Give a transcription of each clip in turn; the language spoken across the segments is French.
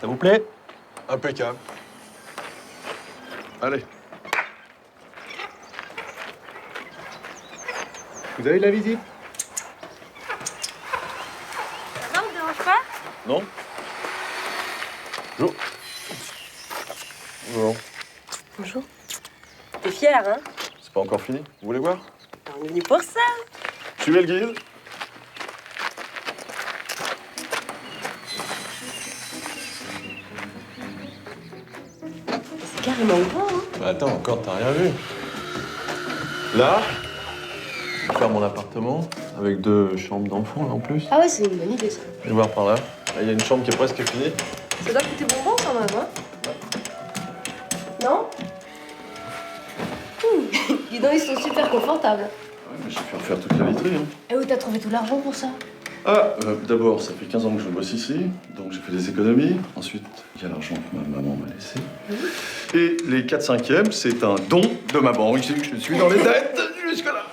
Ça vous plaît? Impeccable. Allez. Vous avez de la visite? Ça va, on ne dérange pas? Non? Bonjour. Bonjour. Bonjour. T'es fière, hein? C'est pas encore fini? Vous voulez voir? On est venu pour ça. Suivez le guide. C'est carrément grand, hein? Bah attends, encore, t'as rien vu. Là, je vais faire mon appartement avec 2 chambres d'enfants là en plus. Ah ouais, c'est une bonne idée, ça. Je vais voir par là. Là, il y a une chambre qui est presque finie. Ça doit coûter bonbon, quand même, hein? Non? Dis donc, ils sont super confortables. Ouais, mais je vais faire toute la literie. Hein. Et où t'as trouvé tout l'argent pour ça? Ah, d'abord, ça fait 15 ans que je bosse ici, donc j'ai fait des économies. Ensuite, il y a l'argent que ma maman m'a laissé. Et les 4/5e, c'est un don de ma banque. Je suis dans les dettes jusque-là.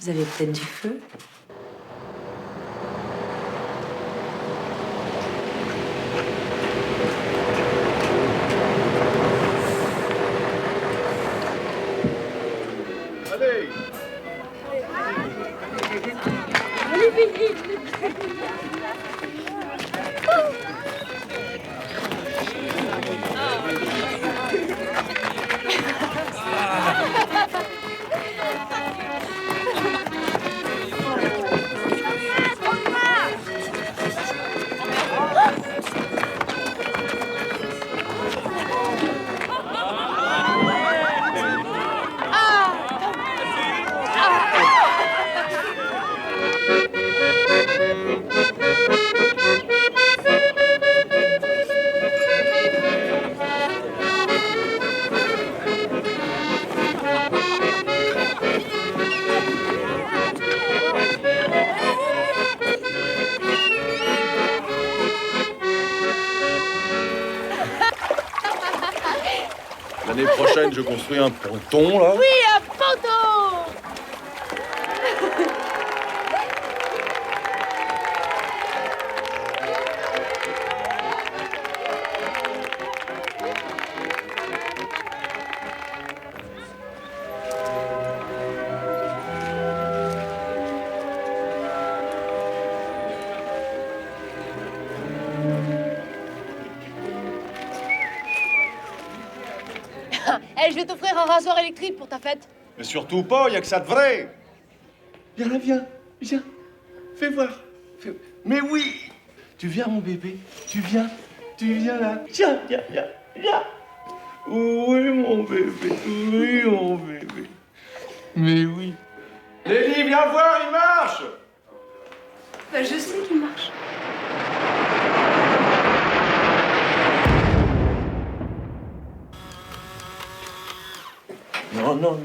Vous avez peut-être du feu? Allez. L'année prochaine, je construis un ponton, là. Oui, un ponton! Eh, je vais t'offrir un rasoir électrique pour ta fête. Mais surtout pas, il y a que ça de vrai. Viens là, viens. Fais voir. Mais oui. Tu viens, mon bébé. Tu viens là. Viens. Oui, mon bébé. Mais oui. Lélie, viens voir, il marche. Bah, je sais qu'il marche. Non.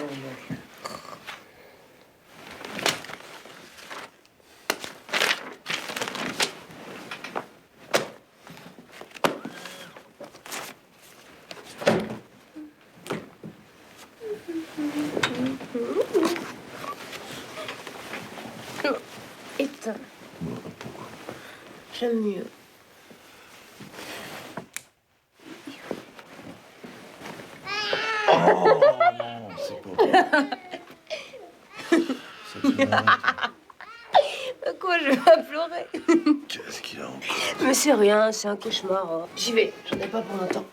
Éteins. J'aime mieux. Oh non, c'est pas Quoi, je vais pleurer? Qu'est-ce qu'il a encore? Mais c'est rien, c'est un cauchemar. Hein. J'y vais, j'en ai pas pour longtemps.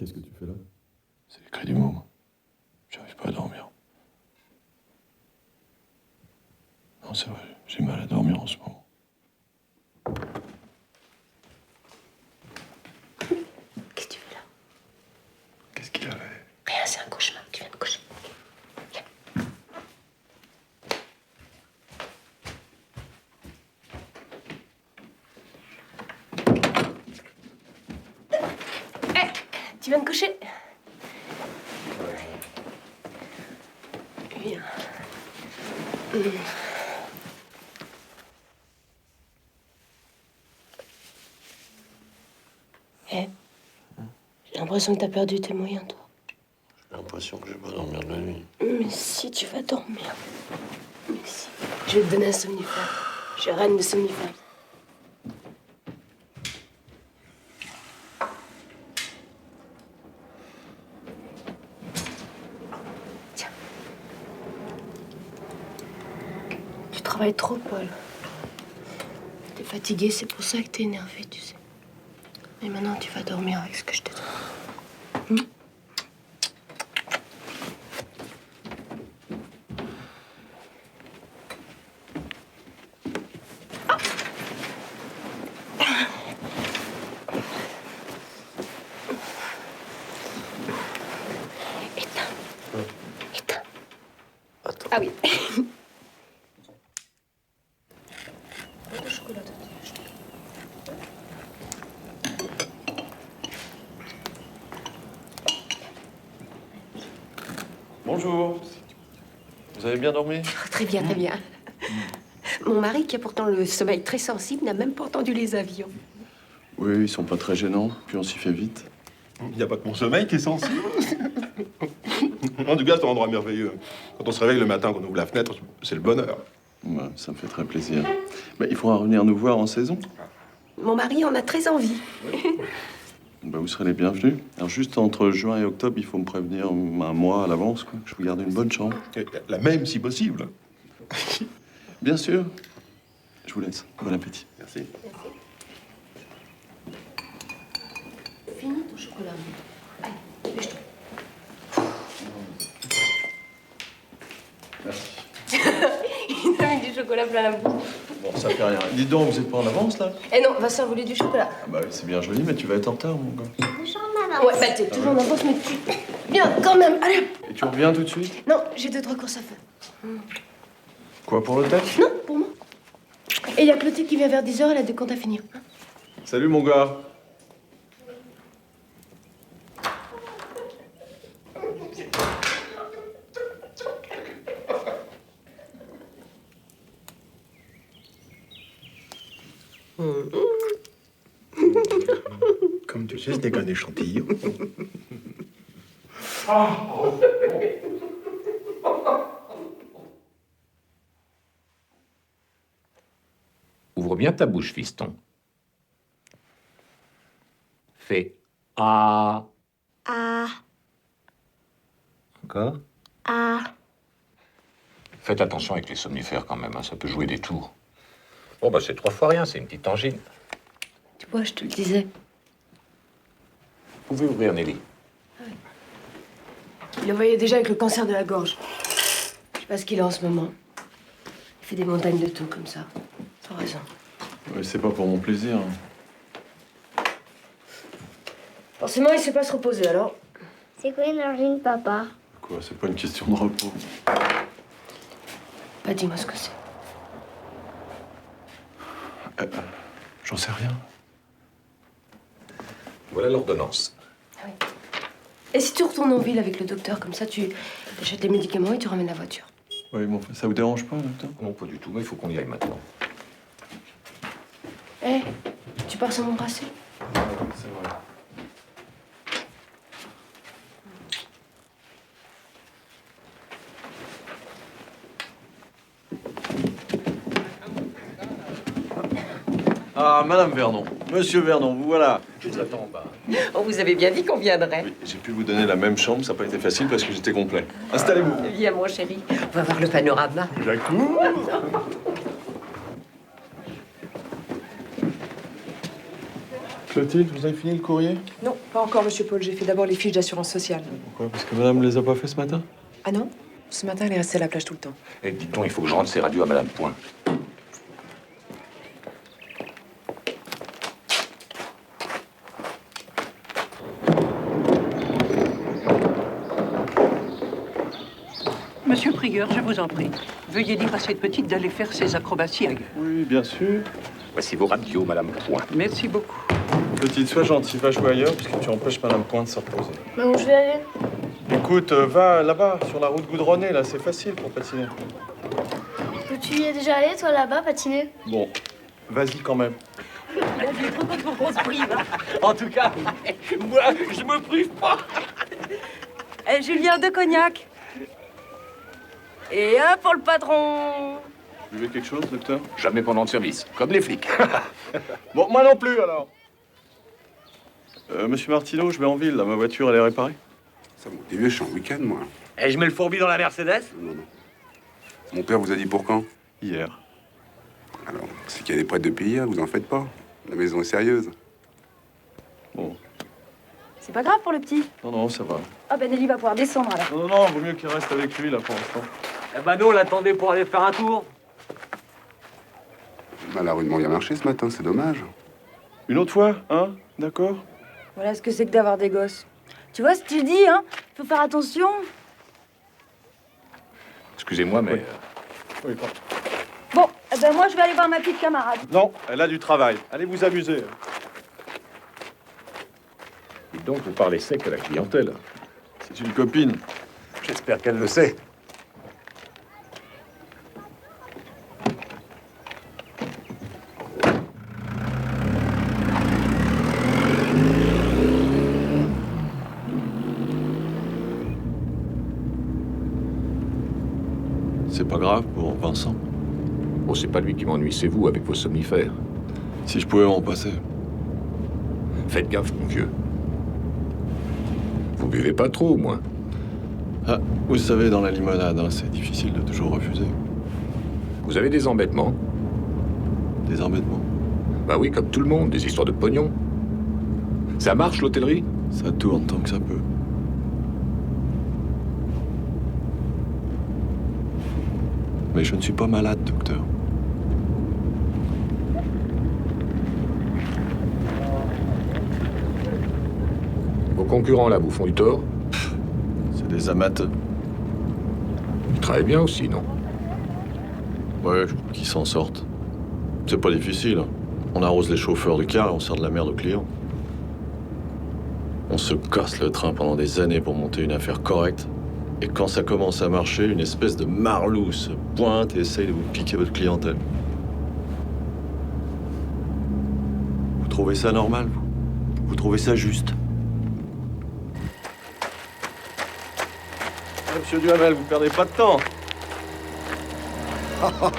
Qu'est-ce que tu fais là? C'est les cris du môme. J'arrive pas à dormir. Non, c'est vrai, j'ai mal à dormir en ce moment. Qu'est-ce que tu fais là? Qu'est-ce qu'il avait? Rien, c'est un cauchemar. Tu viens de coucher. Viens. Tu viens de coucher? Viens. Eh, j'ai l'impression que t'as perdu tes moyens, toi. J'ai l'impression que je vais pas dormir de la nuit. Mais si, tu vas dormir. Mais si. Je vais te donner un somnifère. Je suis reine de somnifères. Tiens. Tu travailles trop, Paul. T'es fatigué, c'est pour ça que t'es énervé, tu sais. Et maintenant, tu vas dormir avec ce que je te donne. Éteins. Attends. Ah oui. Le chocolat, Bonjour. Vous avez bien dormi? Très bien, très bien. Mon mari, qui a pourtant le sommeil très sensible, n'a même pas entendu les avions. Oui, ils sont pas très gênants, puis on s'y fait vite. Il n'y a pas que mon sommeil qui est sensible. En tout cas, c'est un endroit merveilleux. Quand on se réveille le matin, qu'on ouvre la fenêtre, c'est le bonheur. Ouais, ça me fait très plaisir. Bah, il faudra revenir nous voir en saison. Mon mari en a très envie. Bah, vous serez les bienvenus. Alors juste entre juin et octobre, il faut me prévenir un mois à l'avance, quoi. Je vous garde une bonne chambre. Et la même, si possible. Bien sûr. Je vous laisse. Bon appétit. Merci. Finis ton chocolat. Allez, dépêche-toi. Merci. Il t'a mis du chocolat plein la bouche. Bon, ça fait rien. Dis donc, vous êtes pas en avance, là? Eh non, Vincent voulait du chocolat. Ah bah oui, c'est bien joli, mais tu vas être en retard, mon gars. Ouais, bah t'es toujours en avance, mais tu... Bien, quand même, allez. Et tu reviens tout de suite? Non, j'ai 2-3 courses à faire. Quoi, pour l'hôtel? Non, pour moi. Et il y a Clotilde qui vient vers 10h, elle a des comptes à finir. Salut, mon gars. Comme tu sais, ce n'est qu'un échantillon. Ouvre bien ta bouche, fiston. Fais A. Ah, Encore. ah. Faites attention avec les somnifères quand même, hein, ça peut jouer des tours. Bon, bah c'est 3 fois rien, c'est une petite angine. Tu vois, je te le disais. Vous pouvez ouvrir, Nelly. Il le voyait déjà avec le cancer de la gorge. Je sais pas ce qu'il a en ce moment. Il fait des montagnes de tout comme ça. T'as raison. Ouais, c'est pas pour mon plaisir. Forcément, il sait pas se reposer, alors. C'est quoi une angine, papa? Quoi, c'est pas une question de repos. Bah, dis-moi ce que c'est. J'en sais rien. Voilà l'ordonnance. Et si tu retournes en ville avec le docteur, comme ça, tu achètes les médicaments et tu ramènes la voiture. Oui, bon, ça vous dérange pas, docteur? Non, pas du tout, mais il faut qu'on y aille maintenant. Eh, tu pars sans m'embrasser? C'est vrai. Ah, Madame Vernon, Monsieur Vernon, vous voilà. Je vous attends en bas. On vous avait bien dit qu'on viendrait. Oui, j'ai pu vous donner la même chambre, ça n'a pas été facile parce que j'étais complet. Installez-vous. Viens, mon chéri. On va voir le panorama. J'accours. Clotilde, vous avez fini le courrier? Non, pas encore, monsieur Paul. J'ai fait d'abord les fiches d'assurance sociale. Pourquoi? Parce que madame les a pas fait ce matin? Ah non? Ce matin, elle est restée à la plage tout le temps. Et dites donc, il faut que je rende ces radios à Madame Point. Monsieur le prieur, je vous en prie. Veuillez dire à cette petite d'aller faire ses acrobaties ailleurs. Oui, bien sûr. Voici vos radios, Madame Point. Merci beaucoup. Clotilde, sois gentille, va jouer ailleurs parce que tu empêches madame Point de se reposer. Mais où je vais aller? Écoute, va là-bas, sur la route goudronnée, là, c'est facile pour patiner. Tu y es déjà allé, toi, là-bas, patiner? Bon, vas-y quand même. En tout cas, moi, je me prive pas. Julien, 2 cognac. Et un pour le patron. Vous voulez quelque chose, docteur? Jamais pendant le service, comme les flics. Bon, moi non plus, alors. Monsieur Martineau, je vais en ville, là, ma voiture, elle est réparée. Ça va, t'es vieux, je suis en week-end, moi. Et je mets le fourbi dans la Mercedes? Non, non. Mon père vous a dit pour quand? Hier. Alors, c'est qu'il y a des prêts depuis hier, vous en faites pas. La maison est sérieuse. Bon. C'est pas grave pour le petit. Non, non, ça va. Ah ben Nelly va pouvoir descendre alors. Non, non, non, vaut mieux qu'il reste avec lui, là, pour l'instant. Eh ben, nous, on l'attendait pour aller faire un tour. Elle a rudement bien marché ce matin, c'est dommage. Une autre fois, hein? D'accord? Voilà ce que c'est que d'avoir des gosses. Tu vois ce que tu dis, hein? Faut faire attention. Excusez-moi, mais... Oui, pardon. Bon, eh ben moi je vais aller voir ma petite camarade. Non, elle a du travail. Allez vous amuser. Dites donc, vous parlez sec à la clientèle. C'est une copine. J'espère qu'elle le sait. C'est pas grave pour Vincent. Oh, c'est pas lui qui m'ennuie, c'est vous, avec vos somnifères. Si je pouvais m'en passer. Faites gaffe, mon vieux. Vous buvez pas trop, au moins. Ah, vous savez, dans la limonade, hein, c'est difficile de toujours refuser. Vous avez des embêtements? Des embêtements. Bah oui, comme tout le monde, des histoires de pognon. Ça marche, l'hôtellerie? Ça tourne tant que ça peut. Mais je ne suis pas malade, docteur. Vos concurrents, là, vous font du tort? C'est des amateurs. Ils travaillent bien aussi, non? Ouais, qui s'en sortent. C'est pas difficile. Hein. On arrose les chauffeurs de car et on sert de la merde aux clients. On se casse le train pendant des années pour monter une affaire correcte. Et quand ça commence à marcher, une espèce de marlou se pointe et essaye de vous piquer votre clientèle. Vous trouvez ça normal, vous? Vous trouvez ça juste? Monsieur Duhamel, vous perdez pas de temps.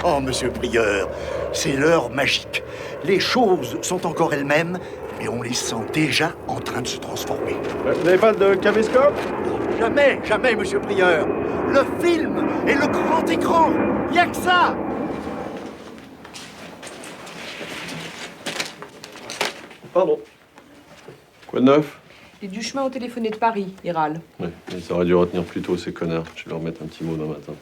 Oh, monsieur le prieur, c'est l'heure magique. Les choses sont encore elles-mêmes, mais on les sent déjà en train de se transformer. Vous n'avez pas de caméscope? Jamais, jamais, monsieur le prieur. Le film et le grand écran, y a que ça. Pardon. Quoi de neuf? Et du chemin au téléphoné de Paris, il râle. Oui, ils auraient dû retenir plus tôt, ces connards. Je vais leur mettre un petit mot demain matin.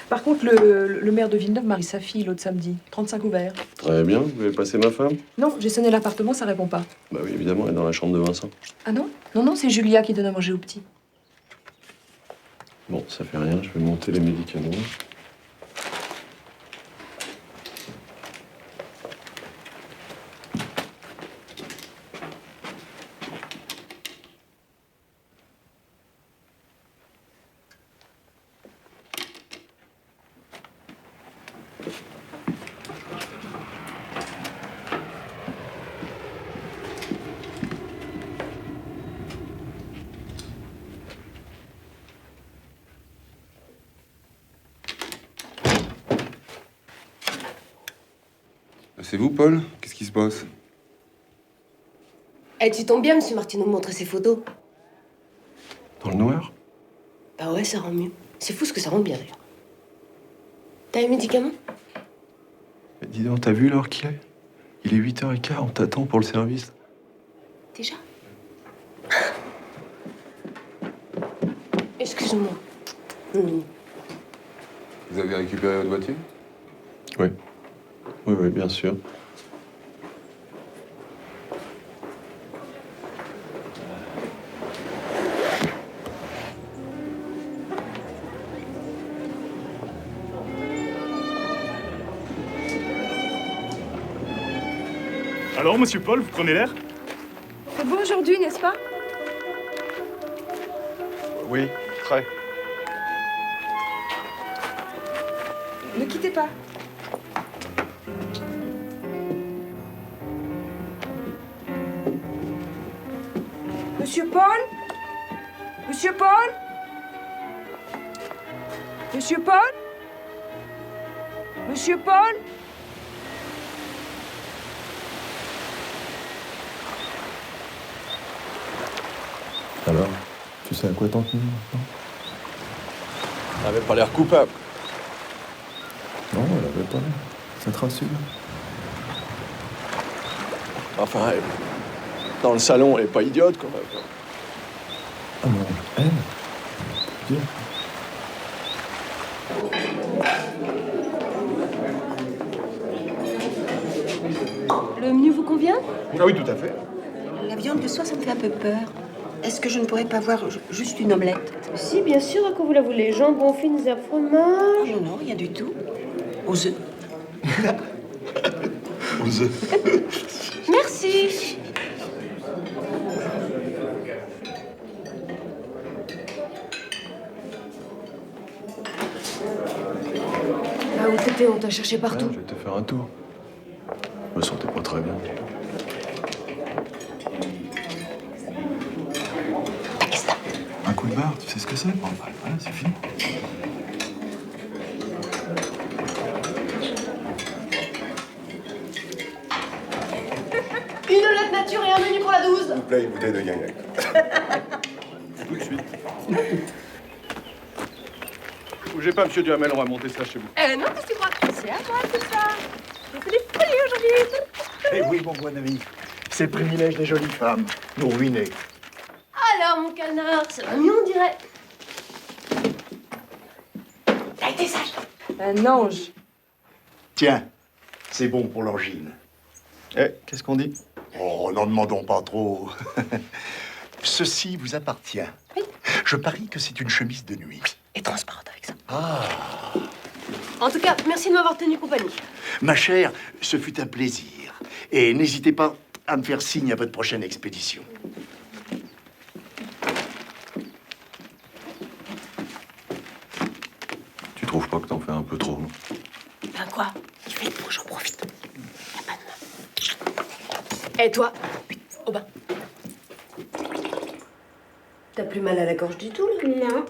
Par contre, le maire de Villeneuve marie sa fille l'autre samedi. 35 ouverts. Très bien, vous avez passé ma femme? Non, j'ai sonné l'appartement, ça répond pas. Bah oui, évidemment, elle est dans la chambre de Vincent. Ah non? Non, non, c'est Julia qui donne à manger au petit. Bon, ça fait rien, je vais monter les médicaments. C'est vous, Paul? Qu'est-ce qui se passe? Eh, tu tombes bien, monsieur Martineau, me montrer ses photos. Dans le noir? Bah ouais, ça rend mieux. C'est fou ce que ça rend bien, d'ailleurs. T'as les médicaments? Mais dis donc, t'as vu l'heure qu'il est? Il est 8h15, on t'attend pour le service. Déjà? Excuse-moi. Vous avez récupéré votre voiture? Oui. Oui, bien sûr. Alors, monsieur Paul, vous prenez l'air? C'est beau aujourd'hui, n'est-ce pas? Oui, très. Ne quittez pas. Monsieur Paul? Monsieur Paul? Monsieur Paul? Monsieur Paul? Alors, tu sais à quoi t'en tenir maintenant? Elle avait pas l'air coupable. Non, elle avait pas l'air. Ça te rassure? Enfin, dans le salon, elle est pas idiote quand même. Ah non, elle? Dieu. Le menu vous convient? Ah oui, tout à fait. La viande de soie, ça me fait un peu peur. Est-ce que je ne pourrais pas voir juste une omelette? Si, bien sûr, à quoi vous la voulez? Jambon, fines herbes, fromage? Non, rien du tout. Aux œufs. Aux œufs. Merci. Ah, où t'étais? On t'a cherché partout. Ouais, je vais te faire un tour. Je me sentais pas très bien. Un coup de barre, tu sais ce que c'est? Bon, voilà, c'est fini. Une omelette nature et un menu pour la 12. S'il vous plaît, une bouteille de gagnac. Tout de suite. Bougez pas, monsieur Duhamel, on va monter ça chez vous. Non, qu'est-ce que tu crois? C'est à moi tout ça. Je fais des folies aujourd'hui. Eh oui, mon bon ami. C'est le privilège des jolies femmes. Nous ruiner. Alors, mon canard, ça va mieux, on dirait. T'as été sage. Un ange. Tiens, c'est bon pour l'angine. Eh, qu'est-ce qu'on dit? Oh, n'en demandons pas trop. Ceci vous appartient. Oui. Je parie que c'est une chemise de nuit. Et transparente avec ça. Ah. En tout cas, merci de m'avoir tenu compagnie. Ma chère, ce fut un plaisir. Et n'hésitez pas à me faire signe à votre prochaine expédition. Tu trouves pas que t'en fais un peu trop? Ben quoi? Il fait beau, j'en profite. Y'a pas de mal. Et toi? Au bain. T'as plus mal à la gorge du tout, là? Non.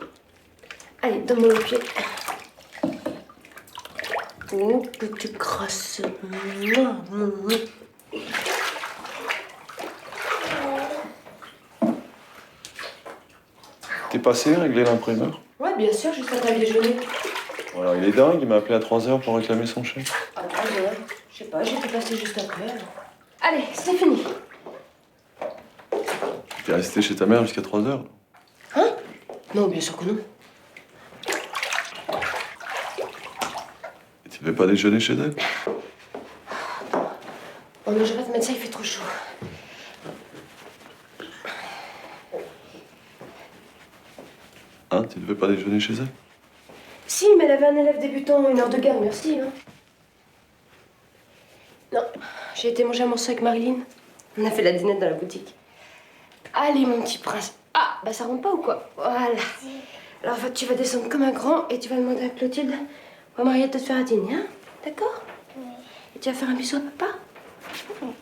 Allez, donne-moi le pied. Oh, que tu crasses. T'es passé régler l'imprimeur? Ouais, bien sûr, juste après le déjeuner. Alors, il est dingue, il m'a appelé à 3h pour réclamer son chèque. Ah, ouais. Je sais pas, j'étais passée juste après. Alors. Allez, c'est fini. T'es resté chez ta mère jusqu'à 3h? Hein? Non, bien sûr que non. Et tu devais pas déjeuner chez elle? Oh non, je vais pas te mettre ça, il fait trop chaud. Hein? Tu devais pas déjeuner chez elle? Si, mais elle avait un élève débutant, 1 heure de garde, merci. Hein. Non, j'ai été manger un morceau avec Marilyn. On a fait la dînette dans la boutique. Allez, mon petit prince. Ah, bah ça rentre pas ou quoi? Voilà. Alors, tu vas descendre comme un grand et tu vas demander à Clotilde ou à Mariette de te faire un dîner, hein? D'accord? Oui. Et tu vas faire un bisou à papa?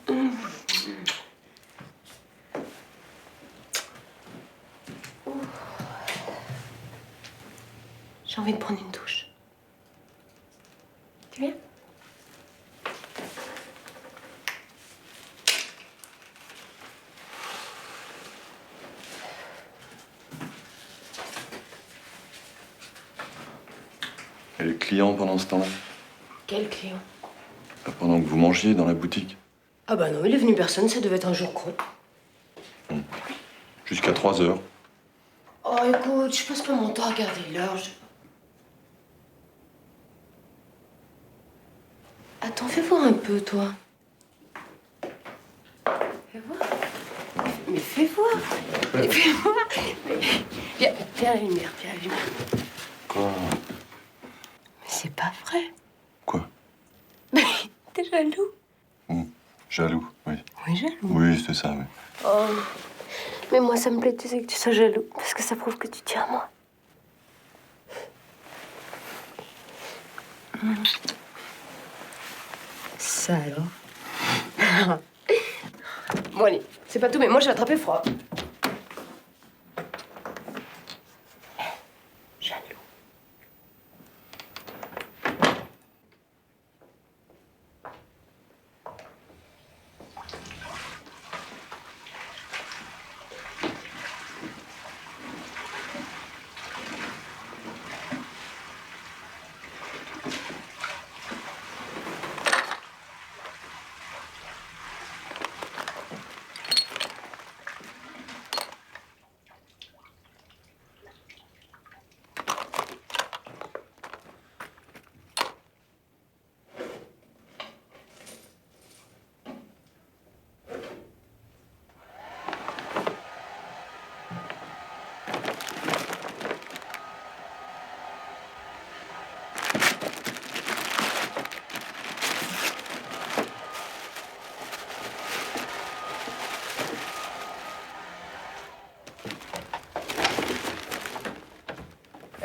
Oui. J'ai envie de prendre une douche. Tu viens? Et les clients pendant ce temps-là? Quel client? Pendant que vous mangiez dans la boutique. Ah bah non, il est venu personne, ça devait être un jour creux. Jusqu'à 3 heures. Oh écoute, je passe pas mon temps à regarder l'heure. Attends, fais voir un peu, toi. Fais voir. Mais fais voir. Mais fais voir. Viens, viens à la lumière, viens à la lumière. Quoi? Mais c'est pas vrai. Quoi? T'es jaloux. Jaloux, oui. Oui, jaloux. Oui, c'est ça, oui. Oh. Mais moi, ça me plaît, tu sais, que tu sois jaloux. Parce que ça prouve que tu tiens à moi. Ça alors. Bon, allez, c'est pas tout, mais moi, j'ai attrapé froid. Jaloux.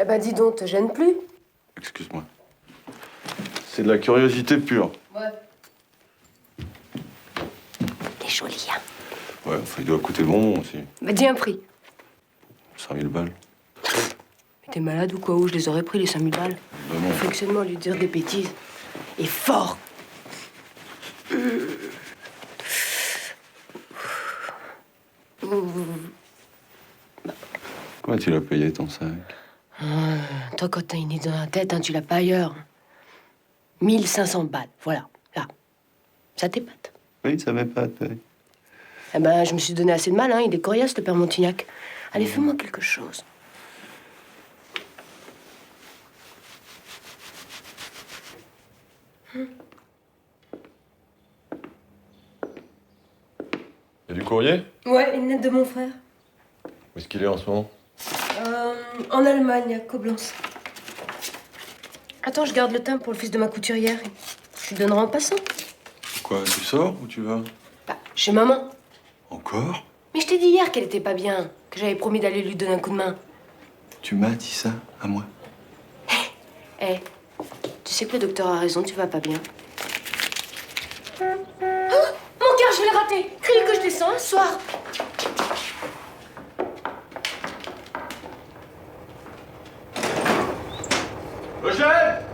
Eh ben, dis donc, te gêne plus. Excuse-moi. C'est de la curiosité pure. Ouais. T'es jolie, hein. Ouais, enfin, il doit coûter bon aussi. Bah, dis un prix. 5000 balles. Mais t'es malade ou quoi? Où je les aurais pris, les 5000 balles? Bah non. Fonctionnement, lui dire des bêtises. Et fort. Comment tu l'as payé ton sac? Toi, quand t'as une idée dans la tête, hein, tu l'as pas ailleurs. 1500 balles, voilà, là. Ça t'épate. Oui, ça m'épate, oui. Eh ben, je me suis donné assez de mal, hein. Il est coriace, le père Montignac. Allez, fais-moi quelque chose. Y a du courrier? Ouais, une lettre de mon frère. Où est-ce qu'il est en ce moment? En Allemagne, à Koblenz. Attends, je garde le timbre pour le fils de ma couturière. Je lui donnerai en passant. Quoi, tu sors ou tu vas? Bah, chez maman. Encore? Mais je t'ai dit hier qu'elle était pas bien, que j'avais promis d'aller lui donner un coup de main. Tu m'as dit ça à moi? Eh, tu sais que le docteur a raison, tu vas pas bien. Oh, mon cœur, je vais le rater. Crie que je descends, un soir. Eugène!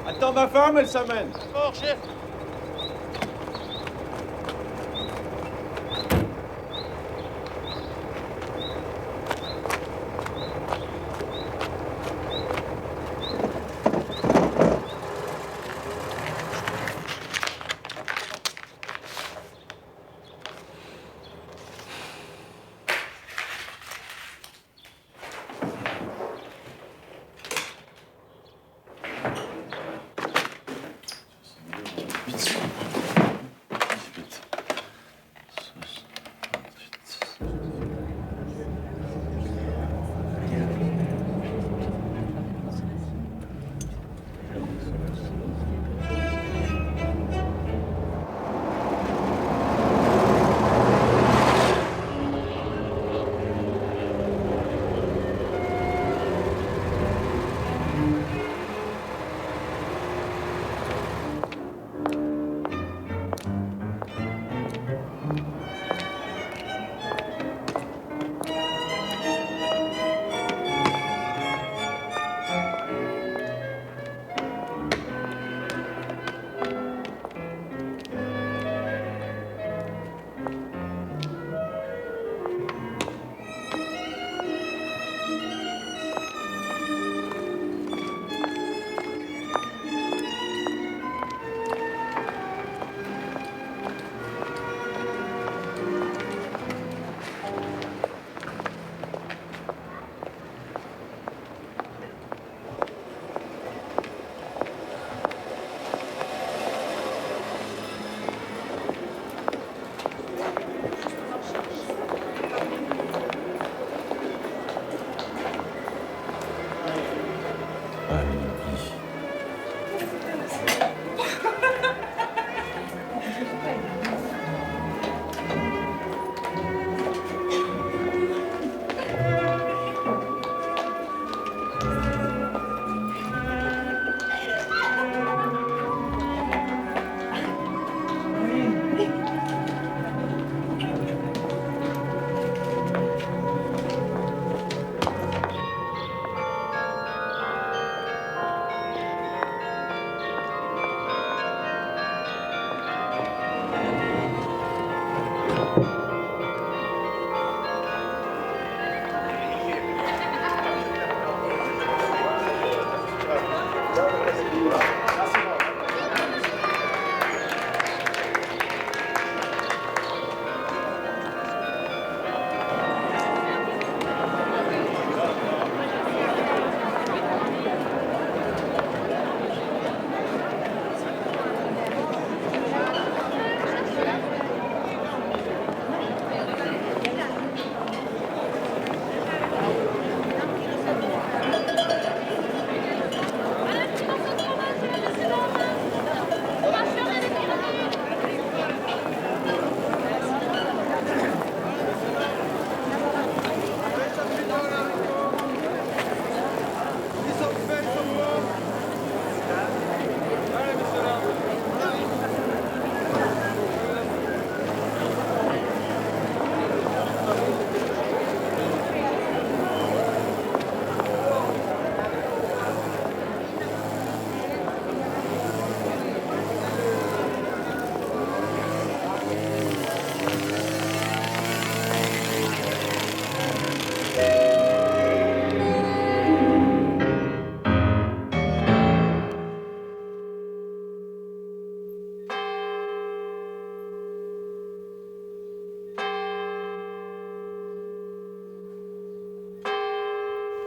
Attends ma femme, elle s'amène. Fort, chef.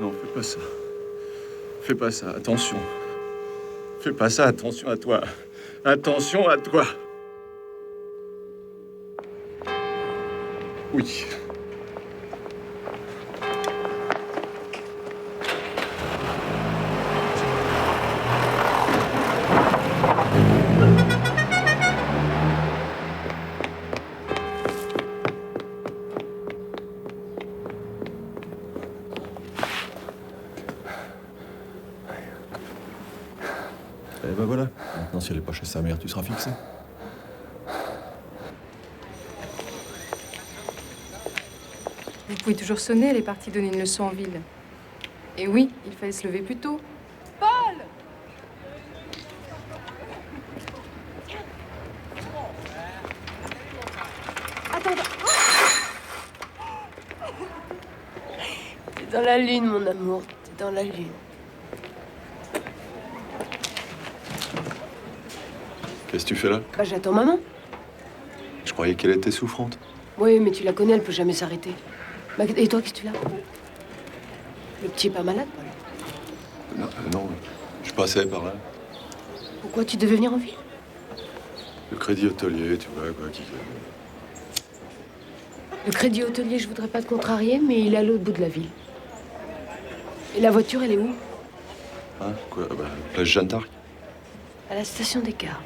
Non, fais pas ça. Fais pas ça, attention. Fais pas ça, attention à toi. Attention à toi. Oui. Et ben voilà. Maintenant, si elle est pas chez sa mère, tu seras fixé. Vous pouvez toujours sonner, elle est partie donner une leçon en ville. Et oui, il fallait se lever plus tôt. Paul! Attends. T'es dans la lune, mon amour. T'es dans la lune. Qu'est-ce que tu fais là? Bah, j'attends maman. Je croyais qu'elle était souffrante. Oui, mais tu la connais, elle peut jamais s'arrêter. Bah, et toi, qu'est-ce que tu l'as? Le petit est pas malade, Paul? Non, je passais par là. Pourquoi tu devais venir en ville? Le crédit hôtelier, tu vois, quoi, qui... Le crédit hôtelier, je voudrais pas te contrarier, mais il est à l'autre bout de la ville. Et la voiture, elle est où? Hein? Quoi? Bah, place Jeanne d'Arc. À la station des cars.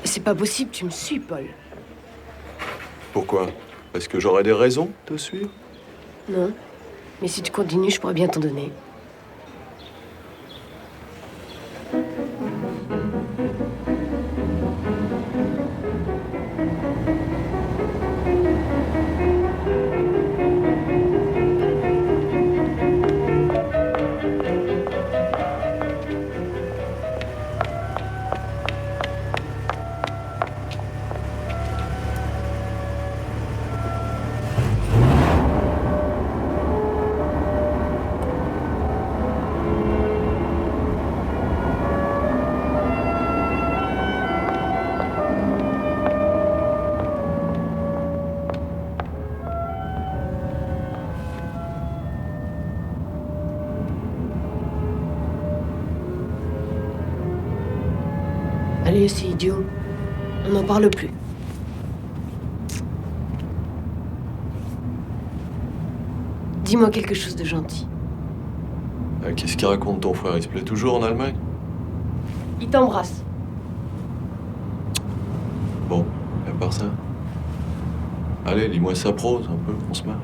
Et c'est pas possible, tu me suis, Paul. Pourquoi? Parce que j'aurais des raisons de te suivre? Non. Mais si tu continues, je pourrais bien t'en donner. Allez, c'est idiot. On n'en parle plus. Dis-moi quelque chose de gentil. Qu'est-ce qu'il raconte ton frère? Il se plaît toujours en Allemagne? Il t'embrasse. Bon, à part ça. Allez, lis-moi sa prose un peu, on se marre.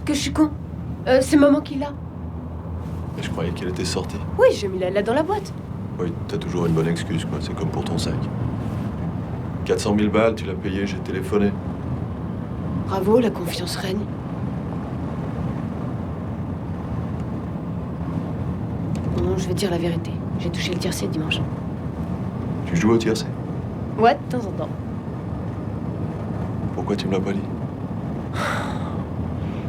Que je suis con. C'est maman qui l'a. Mais je croyais qu'elle était sortie. Oui, j'ai mis la lettre dans la boîte. Oui, t'as toujours une bonne excuse, quoi. C'est comme pour ton sac. 400 000 balles, tu l'as payé, j'ai téléphoné. Bravo, la confiance règne. Non, je vais te dire la vérité. J'ai touché le tiercé dimanche. Tu joues au tiercé? Ouais, de temps en temps. Pourquoi tu me l'as pas dit?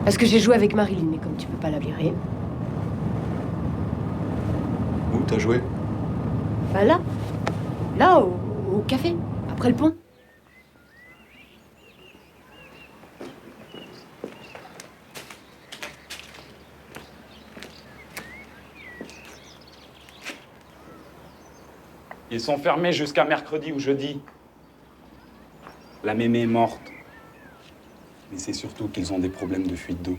Parce que j'ai joué avec Marilyn, et comme tu peux pas la virer... Où t'as joué? Bah là. Là, au café, après le pont. Ils sont fermés jusqu'à mercredi ou jeudi. La mémé est morte. Mais c'est surtout qu'ils ont des problèmes de fuite d'eau.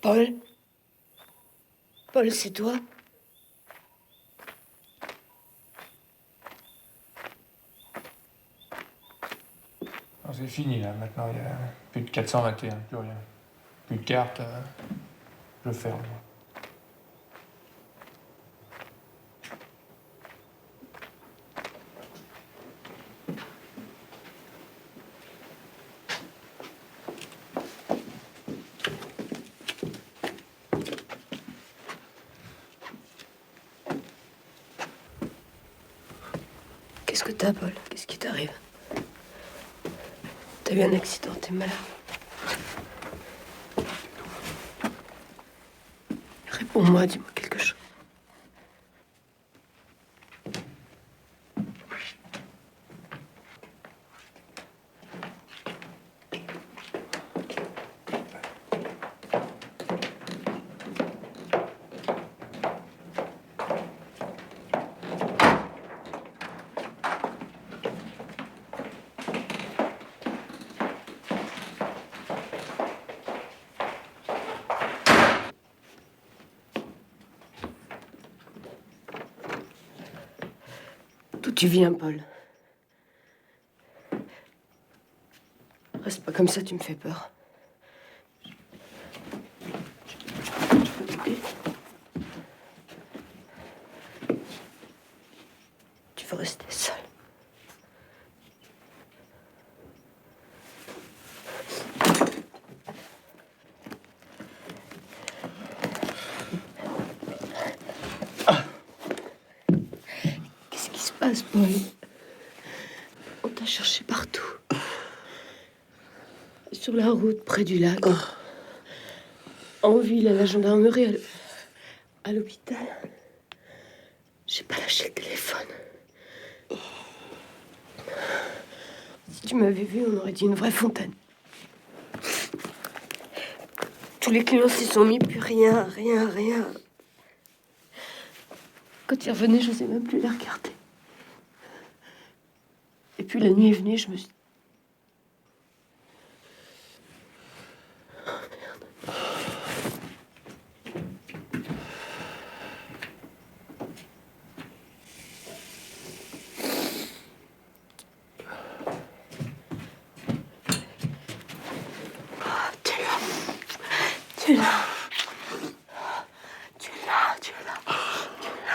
Paul? Paul, c'est toi? C'est fini là, maintenant il y a plus de 421, plus rien. Plus de cartes, je ferme. Qu'est-ce que t'as, Paul? Qu'est-ce qui t'arrive? T'as eu un accident, t'es malade. Réponds-moi, dis-moi quelque chose. D'où tu viens, Paul? Reste pas comme ça, tu me fais peur. Je peux t'aider? Tu veux rester seul? Paul, on t'a cherché partout. Sur la route, près du lac. En ville, à la gendarmerie, à l'hôpital. J'ai pas lâché le téléphone. Si tu m'avais vu, on aurait dit une vraie fontaine. Tous les clients s'y sont mis, puis rien. Quand ils revenaient, je n'osais même plus les regarder. Et puis la nuit est venue, je me suis... Oh, merde. Tu es là. Tu es là, tu es là. Tu es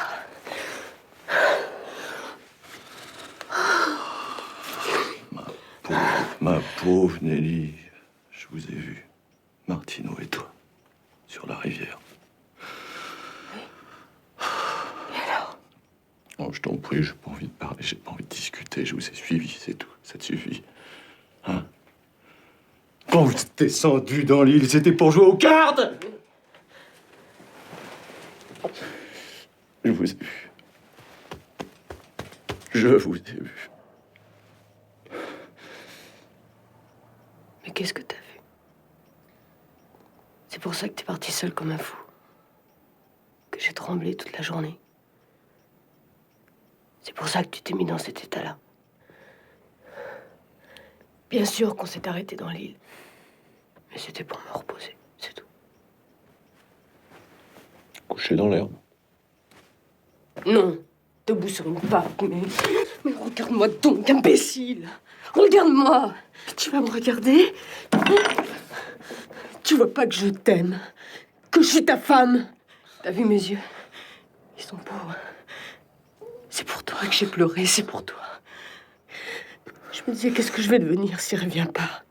là. Ma pauvre Nelly, je vous ai vu, Martineau et toi, sur la rivière. Et alors? Oh, je t'en prie, j'ai pas envie de parler, j'ai pas envie de discuter, je vous ai suivi, c'est tout, ça te suffit. Hein? Quand vous êtes descendu dans l'île, c'était pour jouer aux cartes! Je vous ai vu. Je vous ai vu. Mais qu'est-ce que t'as vu? C'est pour ça que t'es parti seul comme un fou. Que j'ai tremblé toute la journée. C'est pour ça que tu t'es mis dans cet état-là. Bien sûr qu'on s'est arrêté dans l'île. Mais c'était pour me reposer, c'est tout. Couché dans l'herbe. Non, debout sur une patte, mais regarde-moi donc, imbécile! Regarde-moi! Tu vas me regarder? Tu vois pas que je t'aime? Que je suis ta femme? T'as vu mes yeux? Ils sont pauvres. C'est pour toi que j'ai pleuré, c'est pour toi. Je me disais, qu'est-ce que je vais devenir s'il revient pas?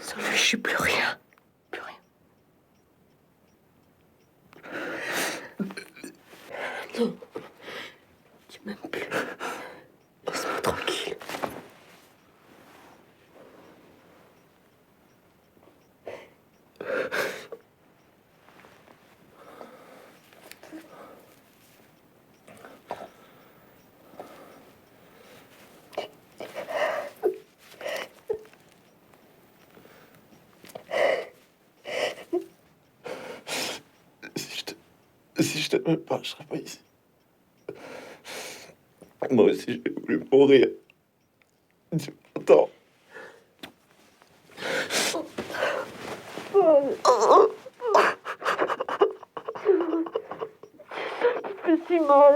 Sans lui, je suis plus rien. Plus rien. Non. Tu m'aimes plus. Laisse-moi tranquille. Si je t'aimais pas, je serais pas ici. Moi aussi, j'ai voulu mourir. Tu m'entends? Ça fait si mal.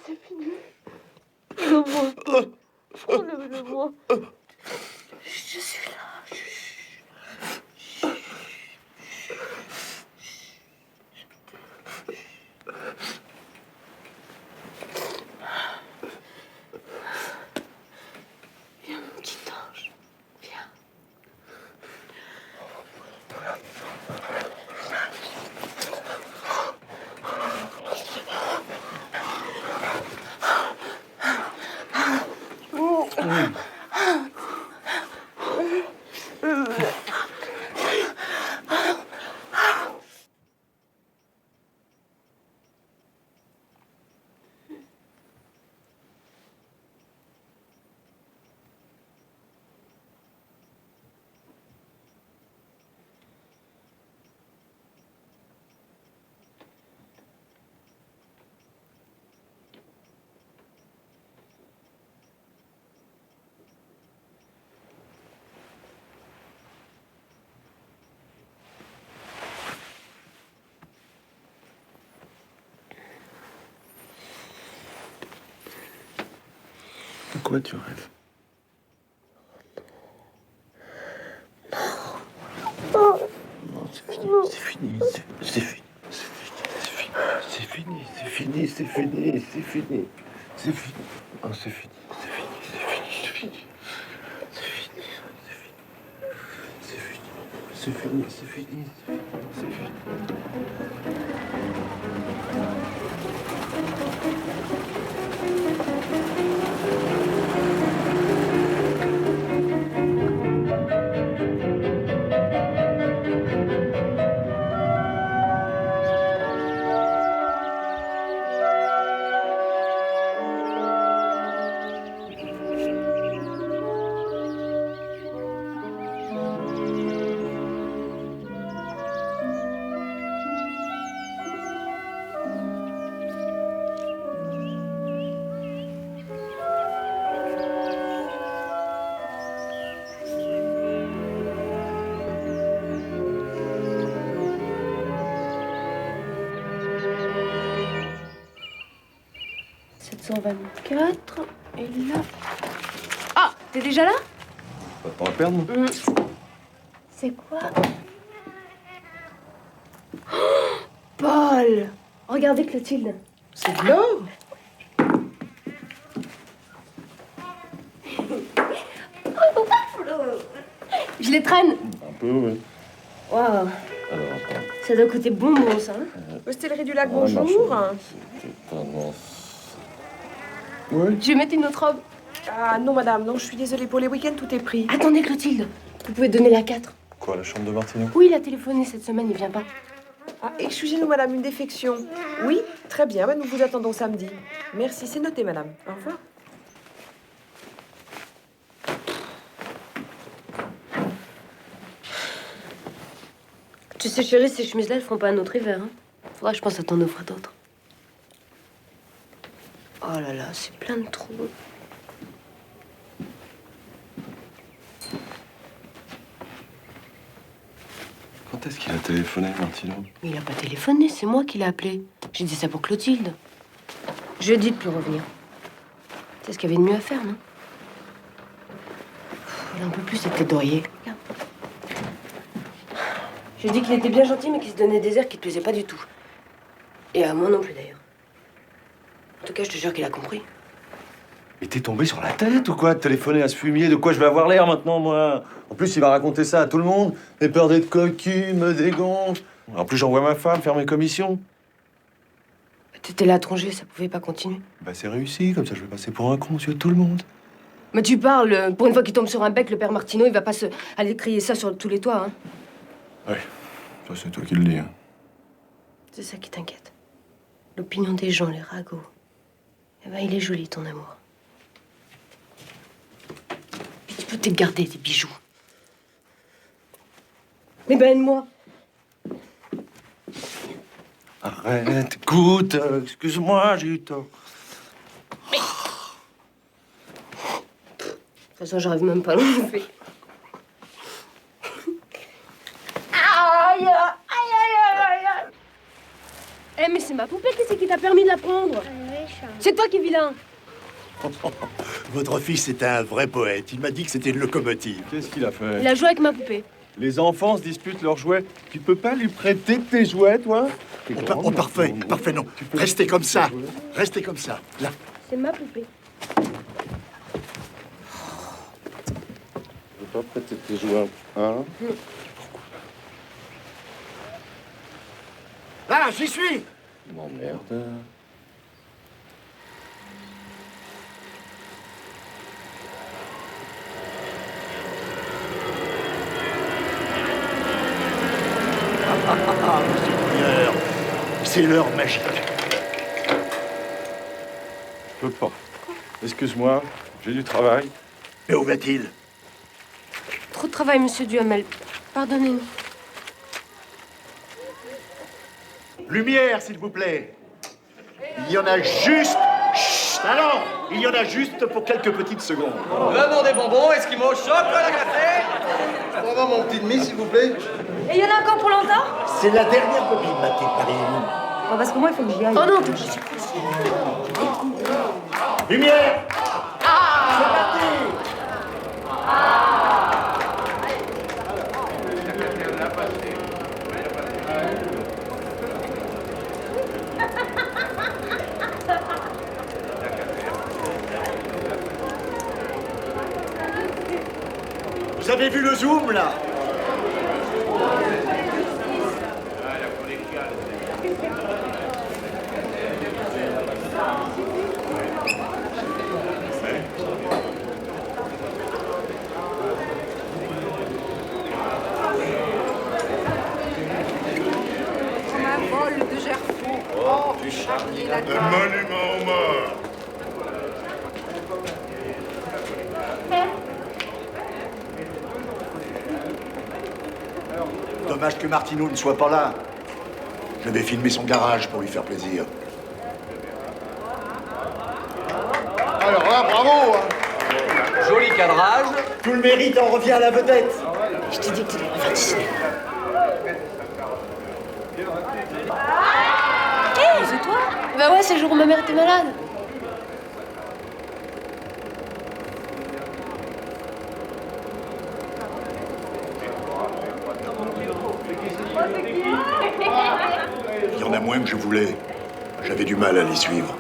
C'est fini. Lève-moi. Lève-le-moi. Je suis là. Viens, mon petit ange. Viens. De quoi tu rêves? Non, c'est fini, c'est fini, c'est fini, c'est fini, c'est fini, c'est fini, c'est fini, c'est fini, oh, c'est fini, c'est fini, c'est fini, c'est fini, c'est fini, c'est fini, c'est fini, c'est fini. Et là... Ah, t'es déjà là? Pas de temps à perdre. C'est quoi? Oh, Paul! Regardez Clotilde. C'est de l'or. Je les traîne. Un peu, oui. Waouh. Alors, attends. Ça doit coûter bonbon, ça. Hein? Hostellerie du Lac, Ouais, bonjour. Totalement. Oui. Je vais mettre une autre robe. Ah non, madame, non, je suis désolée. Pour les week-ends, tout est pris. Attendez, Clotilde. Vous pouvez donner la 4. Quoi, la chambre de Martino? Oui, il a téléphoné cette semaine, il vient pas. Ah, excusez-nous, madame, une défection. Oui, très bien, bah, nous vous attendons samedi. Merci, c'est noté, madame. Au revoir. Tu sais, chérie, ces chemises-là, elles feront pas un autre hiver. Hein. Faudra que je pense à t'en offrir d'autres. Oh là là, c'est plein de trous. Quand est-ce qu'il a téléphoné, Martino? Mais il a pas téléphoné, c'est moi qui l'ai appelé. J'ai dit ça pour Clotilde. Je lui ai dit de plus revenir. C'est ce qu'il y avait de mieux à faire, non? Il en peut plus, cette tête d'oreiller. Regarde. Je lui ai dit qu'il était bien gentil, mais qu'il se donnait des airs qui te plaisaient pas du tout. Et à moi non plus, d'ailleurs. En tout cas, je te jure qu'il a compris. Mais t'es tombé sur la tête ou quoi de téléphoner à ce fumier? De quoi je vais avoir l'air maintenant, moi? En plus, il va raconter ça à tout le monde. J'ai peur d'être cocu, me dégonfle. En plus, j'envoie ma femme faire mes commissions. T'étais là à Tronger, ça pouvait pas continuer. Bah, c'est réussi, comme ça, je vais passer pour un con, monsieur de tout le monde. Mais tu parles, pour une fois qu'il tombe sur un bec, le père Martino, il va pas aller crier ça sur tous les toits, hein. Ouais, ça, c'est toi qui le dis. Hein. C'est ça qui t'inquiète. L'opinion des gens, les ragots. Eh ben, il est joli, ton amour. Puis tu peux te garder, tes bijoux. Mais ben, moi. Arrête, écoute, excuse-moi, j'ai eu tort. De toute façon, j'arrive même pas à l'enlever. Aïe, aïe, aïe, aïe, aïe. Eh, mais c'est ma poupée, qui c'est qui t'a permis de la prendre? C'est toi qui es vilain. Votre fils est un vrai poète. Il m'a dit que c'était une locomotive. Qu'est-ce qu'il a fait? Il a joué avec ma poupée. Les enfants se disputent leurs jouets. Tu peux pas lui prêter tes jouets, toi? Parfait, parfait, non. Restez comme ça. Restez comme ça. Là. C'est ma poupée. Tu peux pas prêter tes jouets, hein? Là, j'y suis. Tu m'emmerdes. Monsieur Prieur, c'est l'heure magique. Je peux pas. Excuse-moi, j'ai du travail. Mais où va-t-il? Trop de travail, monsieur Duhamel. Pardonnez-nous. Lumière, s'il vous plaît. Il y en a juste... Chut, alors, il y en a juste pour quelques petites secondes. Vraiment des bonbons, esquimaux, chocolat café. Je peux avoir mon petit demi, s'il vous plaît? Et il y en a encore pour longtemps? C'est la dernière copine, ma petite Marie. Bon, parce que moi, il faut que j'y aille. Oh non, Lumière. Vous avez vu le zoom, là? Comme un vol de Gerfaux. Oh, du charnier la Un monument aux morts. Dommage que Martino ne soit pas là. Je vais filmer son garage pour lui faire plaisir. Alors là, bravo hein. Joli cadrage. Tout le mérite en revient à la vedette. Je t'ai dit que tu devais faire Disney. Hé, c'est toi? Bah ouais, c'est le jour où ma mère était malade. voulez. J'avais du mal à les suivre.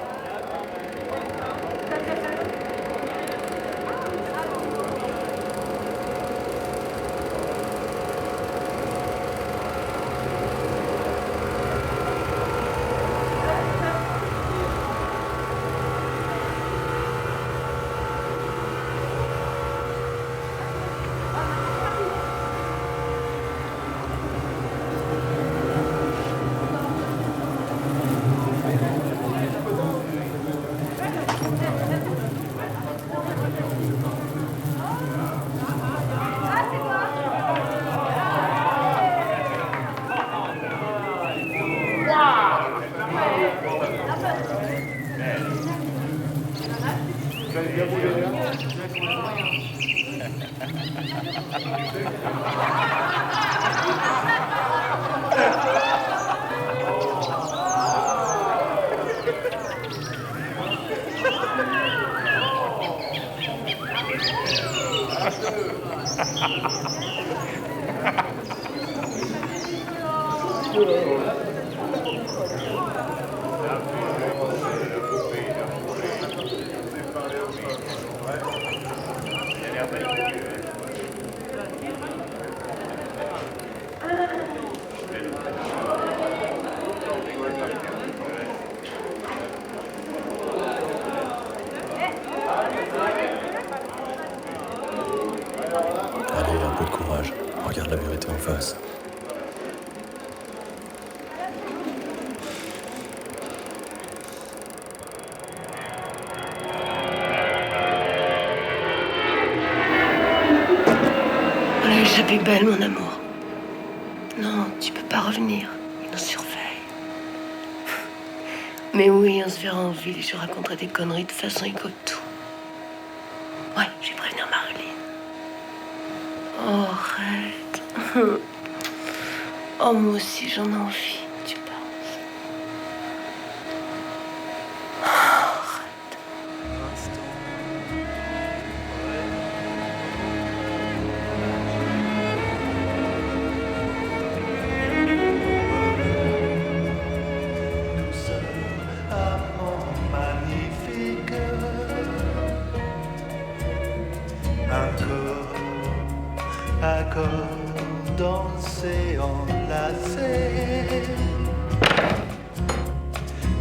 Allez, un peu de courage. Regarde la vérité en face. On a échappé belle, mon amour. Non, tu peux pas revenir. Ils nous surveillent. Mais oui, on se verra en ville et je raconterai des conneries. De toute façon, ils copent tout. Ouais, je vais prévenir Marilyn. Oh, arrête. Oh, moi aussi, j'en ai envie. Tu penses? Accord dansé, enlacé.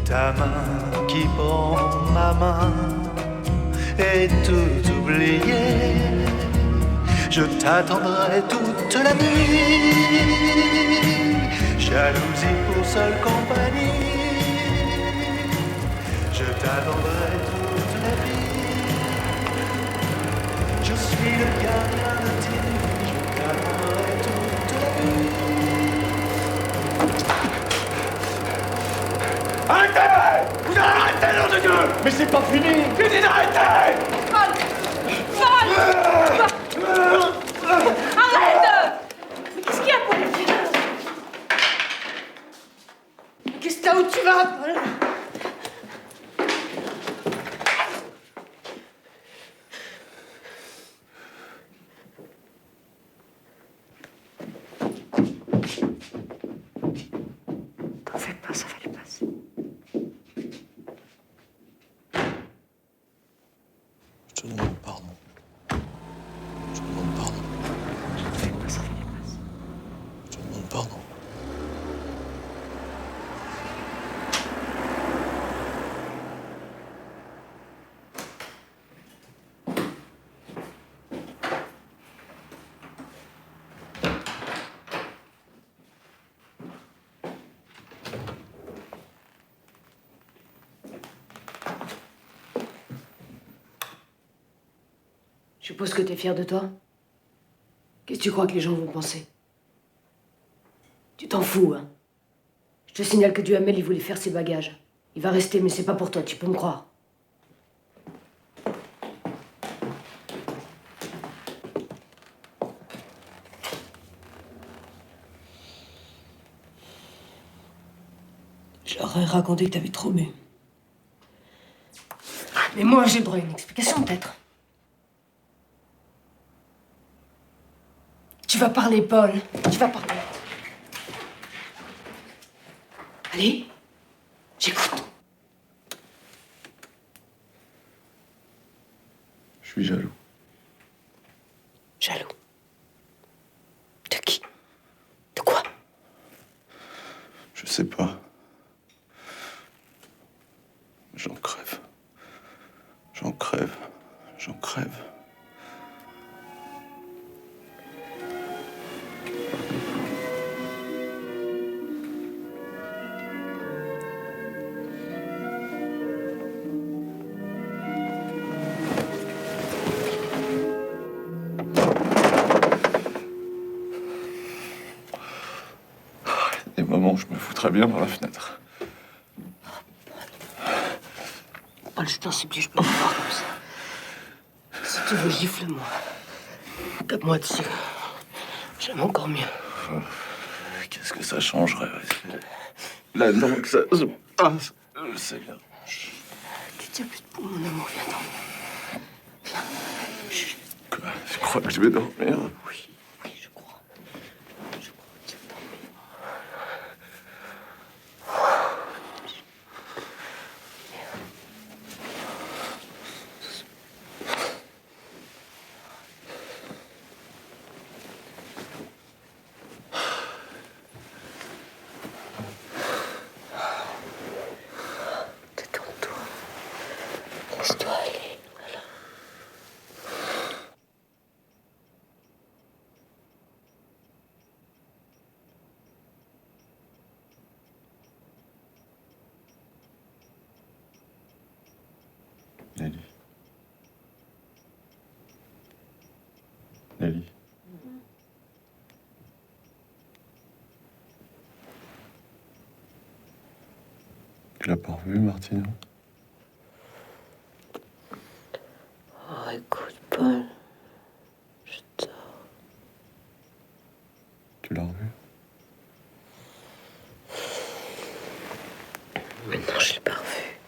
Ta main qui prend ma main et tout oublié. Je t'attendrai toute la nuit. Jalousie pour seule compagnie. Je t'attendrai toute la vie. Je suis le gardien de tes nuits. Je t'attendrai toute la nuit. Arrêtez! Vous allez arrêter, nom de Dieu! Mais c'est pas fini! J'ai dit d'arrêter! Arrête! Mais qu'est-ce qu'il y a, Paul? Mais qu'est-ce que t'as, où tu vas, Paul? T'en fais pas, ça va aller passer. Je te demande pardon. Je te demande pardon. T'en fais pas, ça va aller passer. Je te demande pardon. Je suppose que t'es fier de toi. Qu'est-ce que tu crois que les gens vont penser? Tu t'en fous, hein? Je te signale que Duhamel, il voulait faire ses bagages. Il va rester, mais c'est pas pour toi, tu peux me croire. J'aurais raconté que t'avais trop bu. Mais moi, j'ai le droit à une explication, peut-être. Tu vas parler, Paul. Tu vas parler. Allez. J'écoute. Je suis jaloux. Jaloux. De qui? De quoi? Je sais pas. J'en crève. J'en crève. J'en crève. Des moments où je me foutrais bien par la fenêtre. Paul, je t'en supplie, je peux pas voir comme ça. Si tu veux, gifle-moi. Tape-moi dessus. J'aime encore mieux. Qu'est-ce que ça changerait? Là-dedans que ça se passe. Je sais bien. Tu tiens plus debout, mon amour, viens dormir. Viens. Chut. Quoi? Je crois que je vais dormir. Oui, oui, je crois. Je crois que tu vas dormir. Détends-toi. Laisse-toi aller. Voilà. Nelly. Nelly. Tu l'as pas revu, Martine? Oh, écoute, Paul. Je dors. Tu l'as revu? Mais non, je l'ai pas revu.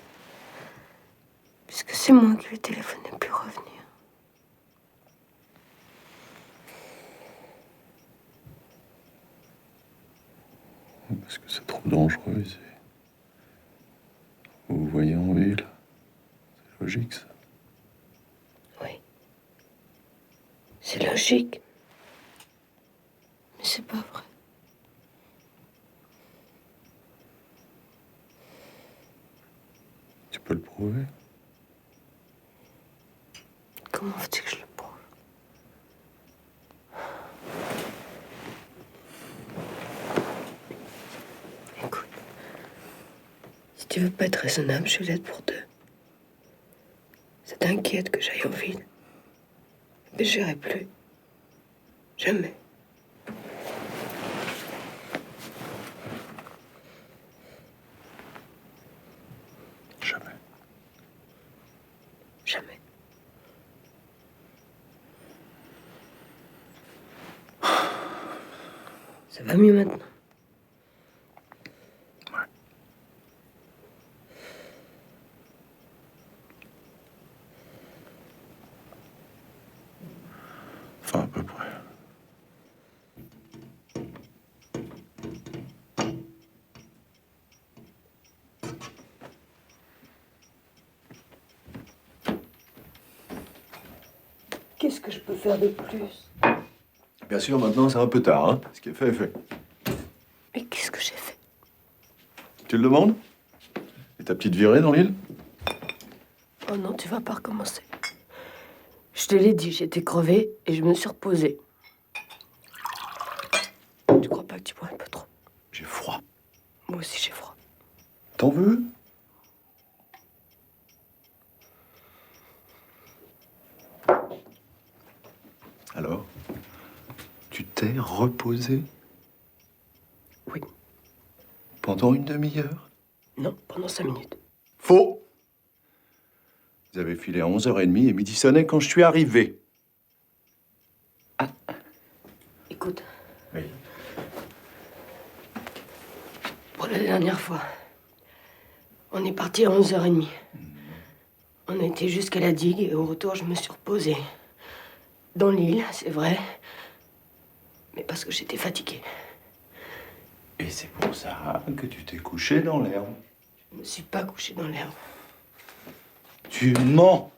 Puisque c'est moi qui lui ai téléphoné plus revenir. Parce que c'est trop dangereux ici. Vous vous voyez en ville. C'est logique, ça. Oui. C'est logique. Mais c'est pas vrai. Tu peux le prouver. Comment veux-tu que je le prouve? Écoute. Si tu veux pas être raisonnable, je vais l'être pour deux. Ça t'inquiète que j'aille en ville. Mais j'irai plus. Jamais. Jamais. Jamais. Ça va mieux maintenant. Enfin, à peu près. Qu'est-ce que je peux faire de plus? Bien sûr, maintenant, c'est un peu tard, hein. Ce qui est fait est fait. Mais qu'est-ce que j'ai fait? Tu le demandes? Et ta petite virée dans l'île? Oh non, tu vas pas recommencer. Je te l'ai dit, j'étais crevée et je me suis reposée. Tu crois pas que tu bois un peu trop? J'ai froid. Moi aussi, j'ai froid. T'en veux? Alors? Tu t'es reposé? Oui. Pendant une demi-heure? Non, pendant 5 minutes. Faux! Vous avez filé à 11h30 et midi sonnait quand je suis arrivé. Écoute. Oui. Pour la dernière fois, on est parti à 11h30. On a été jusqu'à la digue et au retour, je me suis reposée. Dans l'île, c'est vrai. Mais parce que j'étais fatiguée. Et c'est pour ça que tu t'es couché dans l'herbe. Je me suis pas couchée dans l'herbe. Tu mens.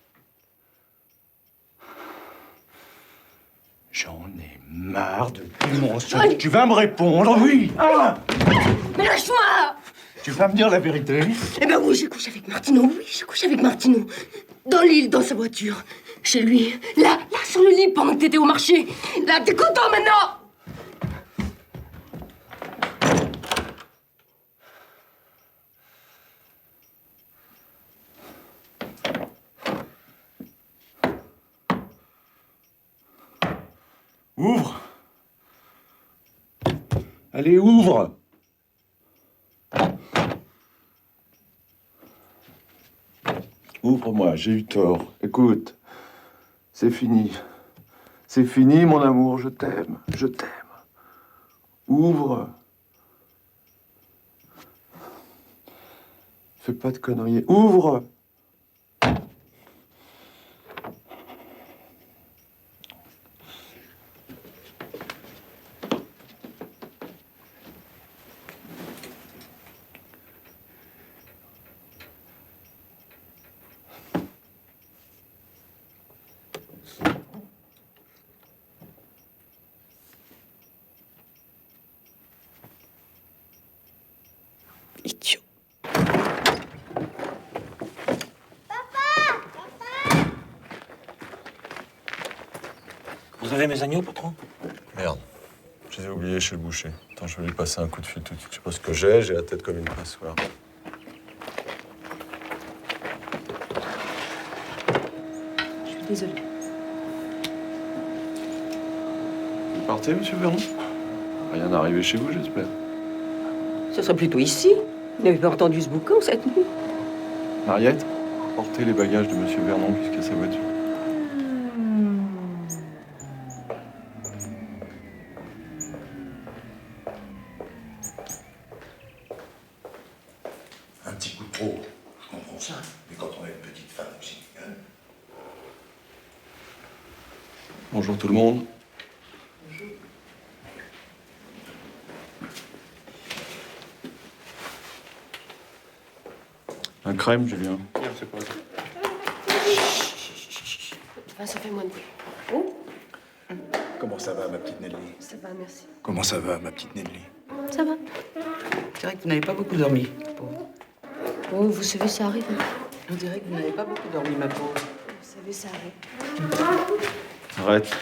J'en ai marre de tes mensonges. Aïe. Tu vas me répondre, oui. Ah, Mais lâche-moi! tu vas me dire la vérité. Eh ben oui, j'ai couché avec Martino. Oui, j'ai couché avec Martino. Dans l'île, dans sa voiture. Chez lui. Là, sur le lit, pendant que t'étais au marché. Là, t'es content maintenant? Ouvre. Allez, ouvre. Ouvre-moi, j'ai eu tort. Écoute, c'est fini. C'est fini, mon amour, je t'aime. Je t'aime. Ouvre. Fais pas de conneries. Ouvre. Idiot. Vous avez mes agneaux, patron? Merde. Je les ai oubliés chez le boucher. Attends, je vais lui passer un coup de fil tout de suite. Je sais pas ce que j'ai la tête comme une passoire. Je suis désolée. Vous partez, monsieur Vernon? Rien n'arrivé chez vous, j'espère. Ce serait plutôt ici. Vous n'avez pas entendu ce boucan cette nuit? Mariette, portez les bagages de monsieur Vernon jusqu'à sa voiture. Un petit coup de trop, je comprends ça. Mais quand on a une petite femme aussi, hein. Bonjour tout le monde. Un crème, Julien. C'est pas grave. Vincent, fais-moi de bruit. Comment ça va, ma petite Nelly? Ça va, merci. Comment ça va, ma petite Nelly? Ça va. C'est vrai que vous n'avez pas beaucoup dormi. Oh, vous savez, ça arrive. Hein. On dirait que vous n'avez pas beaucoup dormi, ma pauvre. Vous savez, ça arrive. Arrête.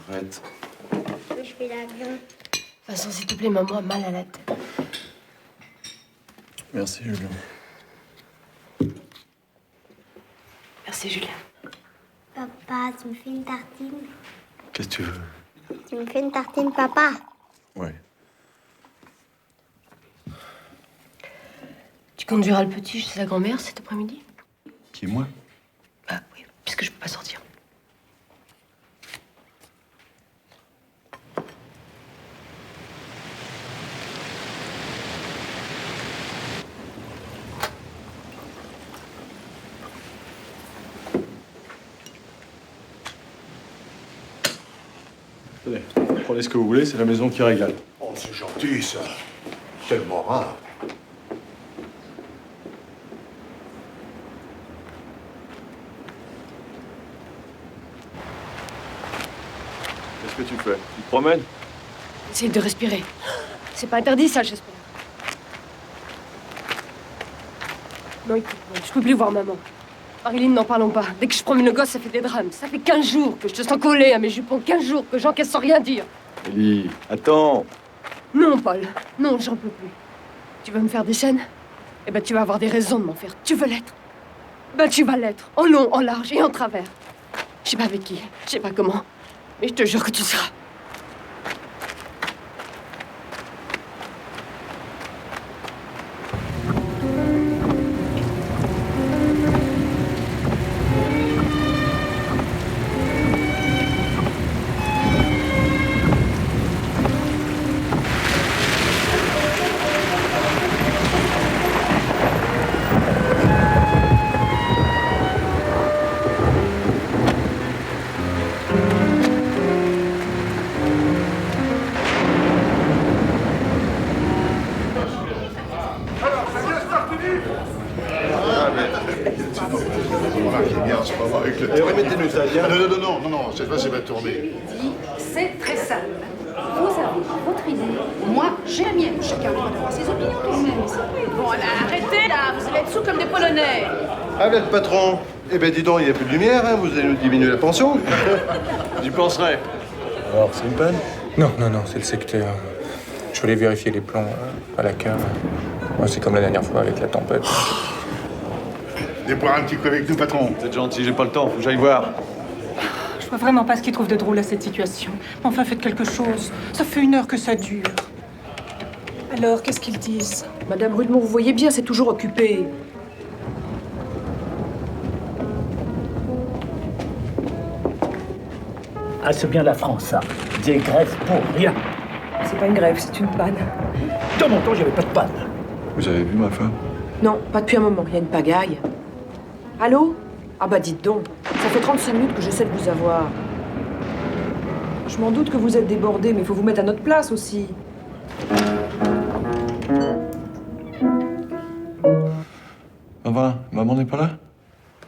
Arrête. Je fais la bien. Vincent, s'il te plaît, maman a mal à la tête. Merci, Julien. Merci, Julien. Papa, tu me fais une tartine? Qu'est-ce que tu veux? Tu me fais une tartine, papa? Ouais. Tu conduiras le petit chez sa grand-mère cet après-midi? Qui, moi? Ah oui, puisque je peux pas sortir. Tenez, prenez ce que vous voulez, c'est la maison qui régale. Oh, c'est gentil, ça. Tellement rare. Qu'est-ce que tu fais? Tu te promènes? Essaye de respirer. C'est pas interdit, ça, j'espère. Non, écoute, non, je peux plus voir maman. Marilyn, n'en parlons pas. Dès que je promène le gosse, ça fait des drames. Ça fait 15 jours que je te sens collée à mes jupons. 15 jours que j'encaisse sans rien dire. Ellie, attends. Non, Paul. Non, j'en peux plus. Tu veux me faire des scènes? Eh ben, tu vas avoir des raisons de m'en faire. Tu veux l'être? Ben, tu vas l'être. En long, en large et en travers. Je sais pas avec qui, je sais pas comment. Mais je te jure que tu seras. qui est bien en ce moment avec le... Remettez-nous ça, bien. Non, cette fois, c'est pas tourné. C'est très simple. Vous avez votre idée, moi j'ai la mienne. Chacun a le droit d'avoir ses opinions tout de même. Bon, alors arrêtez là, vous allez être sous comme des Polonais. Ah, bien, le patron. Eh ben, dis donc, il n'y a plus de lumière, hein. Vous allez nous diminuer la pension. J'y penserai. Alors, c'est une panne? Non, c'est le secteur. Je voulais vérifier les plans à la cave. Moi, c'est comme la dernière fois avec la tempête. Venez boire un petit coup avec nous, patron. C'est gentil, j'ai pas le temps, faut que j'aille voir. Je vois vraiment pas ce qu'ils trouvent de drôle à cette situation. Enfin, faites quelque chose. Ça fait 1 heure que ça dure. Alors, qu'est-ce qu'ils disent? Madame Rudemont, vous voyez bien, c'est toujours occupé. Ah, c'est bien la France, ça. Des grèves pour rien. C'est pas une grève, c'est une panne. Dans mon temps, j'avais pas de panne. Vous avez vu ma femme? Non, pas depuis un moment, il y a une pagaille. Allô? Ah bah dites donc, ça fait 36 minutes que j'essaie de vous avoir. Je m'en doute que vous êtes débordé, mais il faut vous mettre à notre place aussi. Enfin, maman n'est pas là?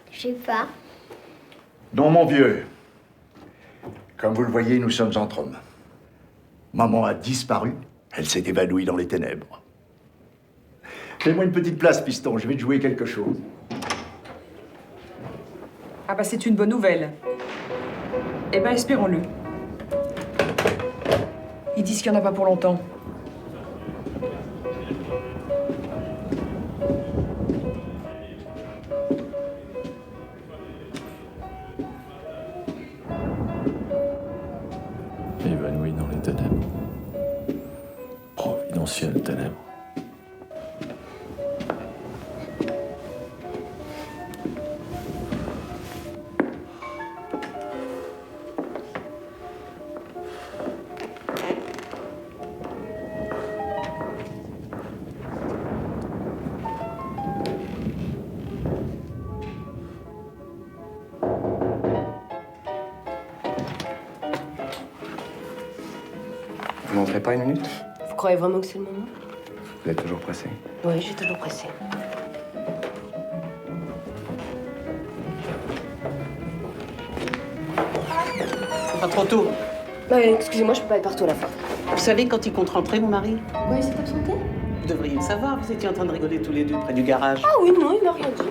Je sais pas. Non, mon vieux. Comme vous le voyez, nous sommes entre hommes. Maman a disparu. Elle s'est évanouie dans les ténèbres. Fais-moi une petite place, piston. Je vais te jouer quelque chose. Ah bah c'est une bonne nouvelle. Eh ben espérons-le. Ils disent qu'il n'y en a pas pour longtemps. Évanoui dans les ténèbres. Providentielles ténèbres. Vous m'entrez pas 1 minute? Vous croyez vraiment que c'est le moment? Vous êtes toujours pressé. Oui, j'ai toujours pressé. Pas trop tôt. Excusez-moi, je peux pas être partout à la fois. Vous savez, quand il compte rentrer, mon mari? Quoi, il s'est absenté? Vous devriez le savoir, vous étiez en train de rigoler tous les deux près du garage. Ah oui, non, il m'a rien dit.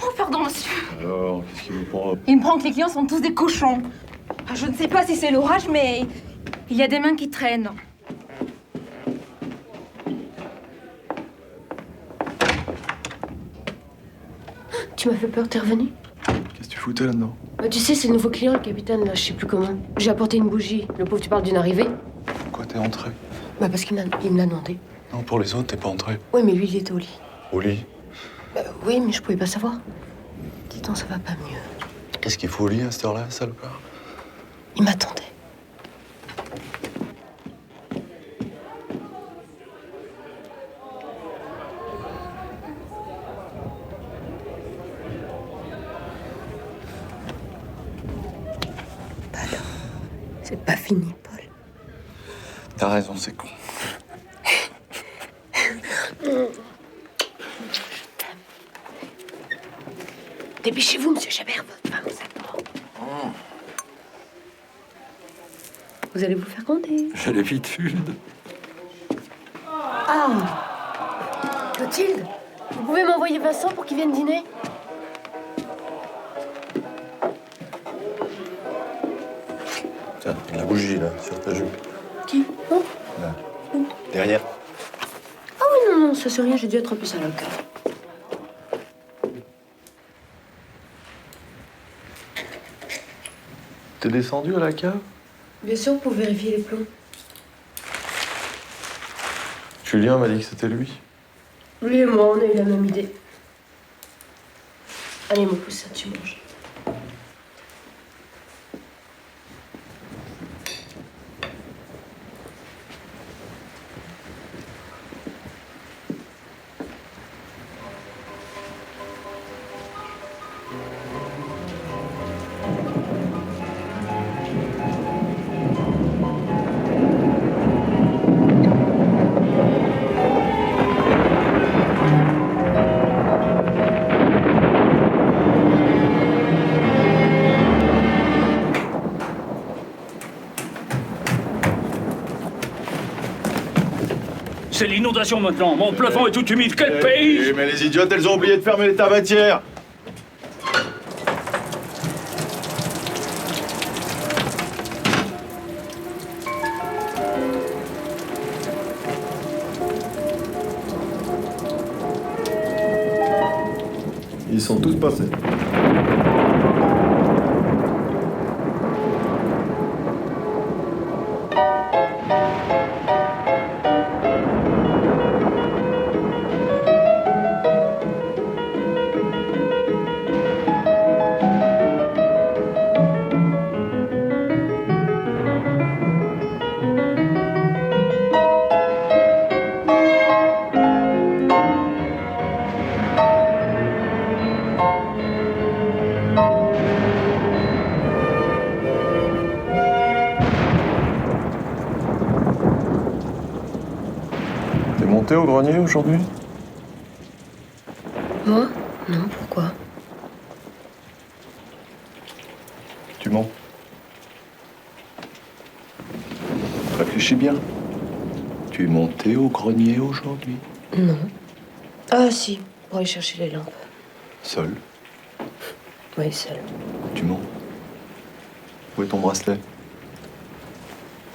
Oh, pardon, monsieur. Alors, qu'est-ce qui vous prend? Il me prend que les clients sont tous des cochons. Ah, je ne sais pas si c'est l'orage, mais il y a des mains qui traînent. Tu m'as fait peur, t'es revenu? Qu'est-ce que tu foutais là-dedans? Bah, tu sais, c'est le nouveau client, le capitaine, là, je sais plus comment. J'ai apporté une bougie. Le pauvre, tu parles d'une arrivée? Pourquoi t'es entré? Bah, parce qu'il me l'a demandé. Non, pour les autres, t'es pas entré. Oui, mais lui, il était au lit. Au lit? Bah, oui, mais je pouvais pas savoir. Dis donc, ça va pas mieux. Qu'est-ce qu'il faut au lit à cette heure-là, salopard? Il m'attendait. Bah alors, c'est pas fini, Paul. T'as raison, c'est con. Dépêchez-vous, monsieur Chabert, votre femme vous attend. Vous allez vous faire compter. J'ai l'habitude. Ah, Clotilde, vous pouvez m'envoyer Vincent pour qu'il vienne dîner? Tiens, la bougie, là, sur ta jupe. Qui? Oh. Là. Derrière. Ah oui, non, ça c'est rien, j'ai dû attraper ça à la cave. T'es descendu à la cave? Bien sûr, pour vérifier les plombs. Julien m'a dit que c'était lui. Lui et moi, on a eu la même idée. Allez, mon poussin, tu manges. C'est l'inondation maintenant. Mon plafond est tout humide. Quel pays! Eh, mais les idiotes, elles ont oublié de fermer les tabatières. Ils sont tous passés. T'es monté au grenier aujourd'hui? Moi? Non, pourquoi? Tu mens. Réfléchis bien. Tu es monté au grenier aujourd'hui? Non. Ah si, pour aller chercher les lampes. Seul? Oui, seul. Tu mens. Où est ton bracelet?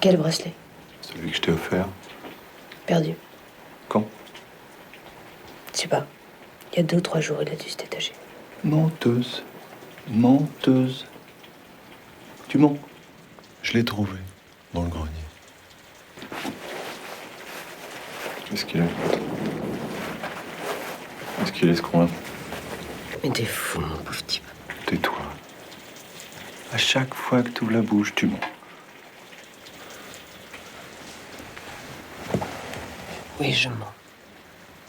Quel bracelet? Celui que je t'ai offert. Perdu. Quand? Je sais pas. Il y a 2 ou 3 jours, il a dû se détacher. Menteuse. Menteuse. Tu mens. Je l'ai trouvé dans le grenier. Qu'est-ce qu'il a? Qu'est-ce qu'il est, ce con-là? Mais t'es fou, mon pauvre type. Tais-toi. À chaque fois que tu ouvres la bouche, tu mens. Oui, je mens.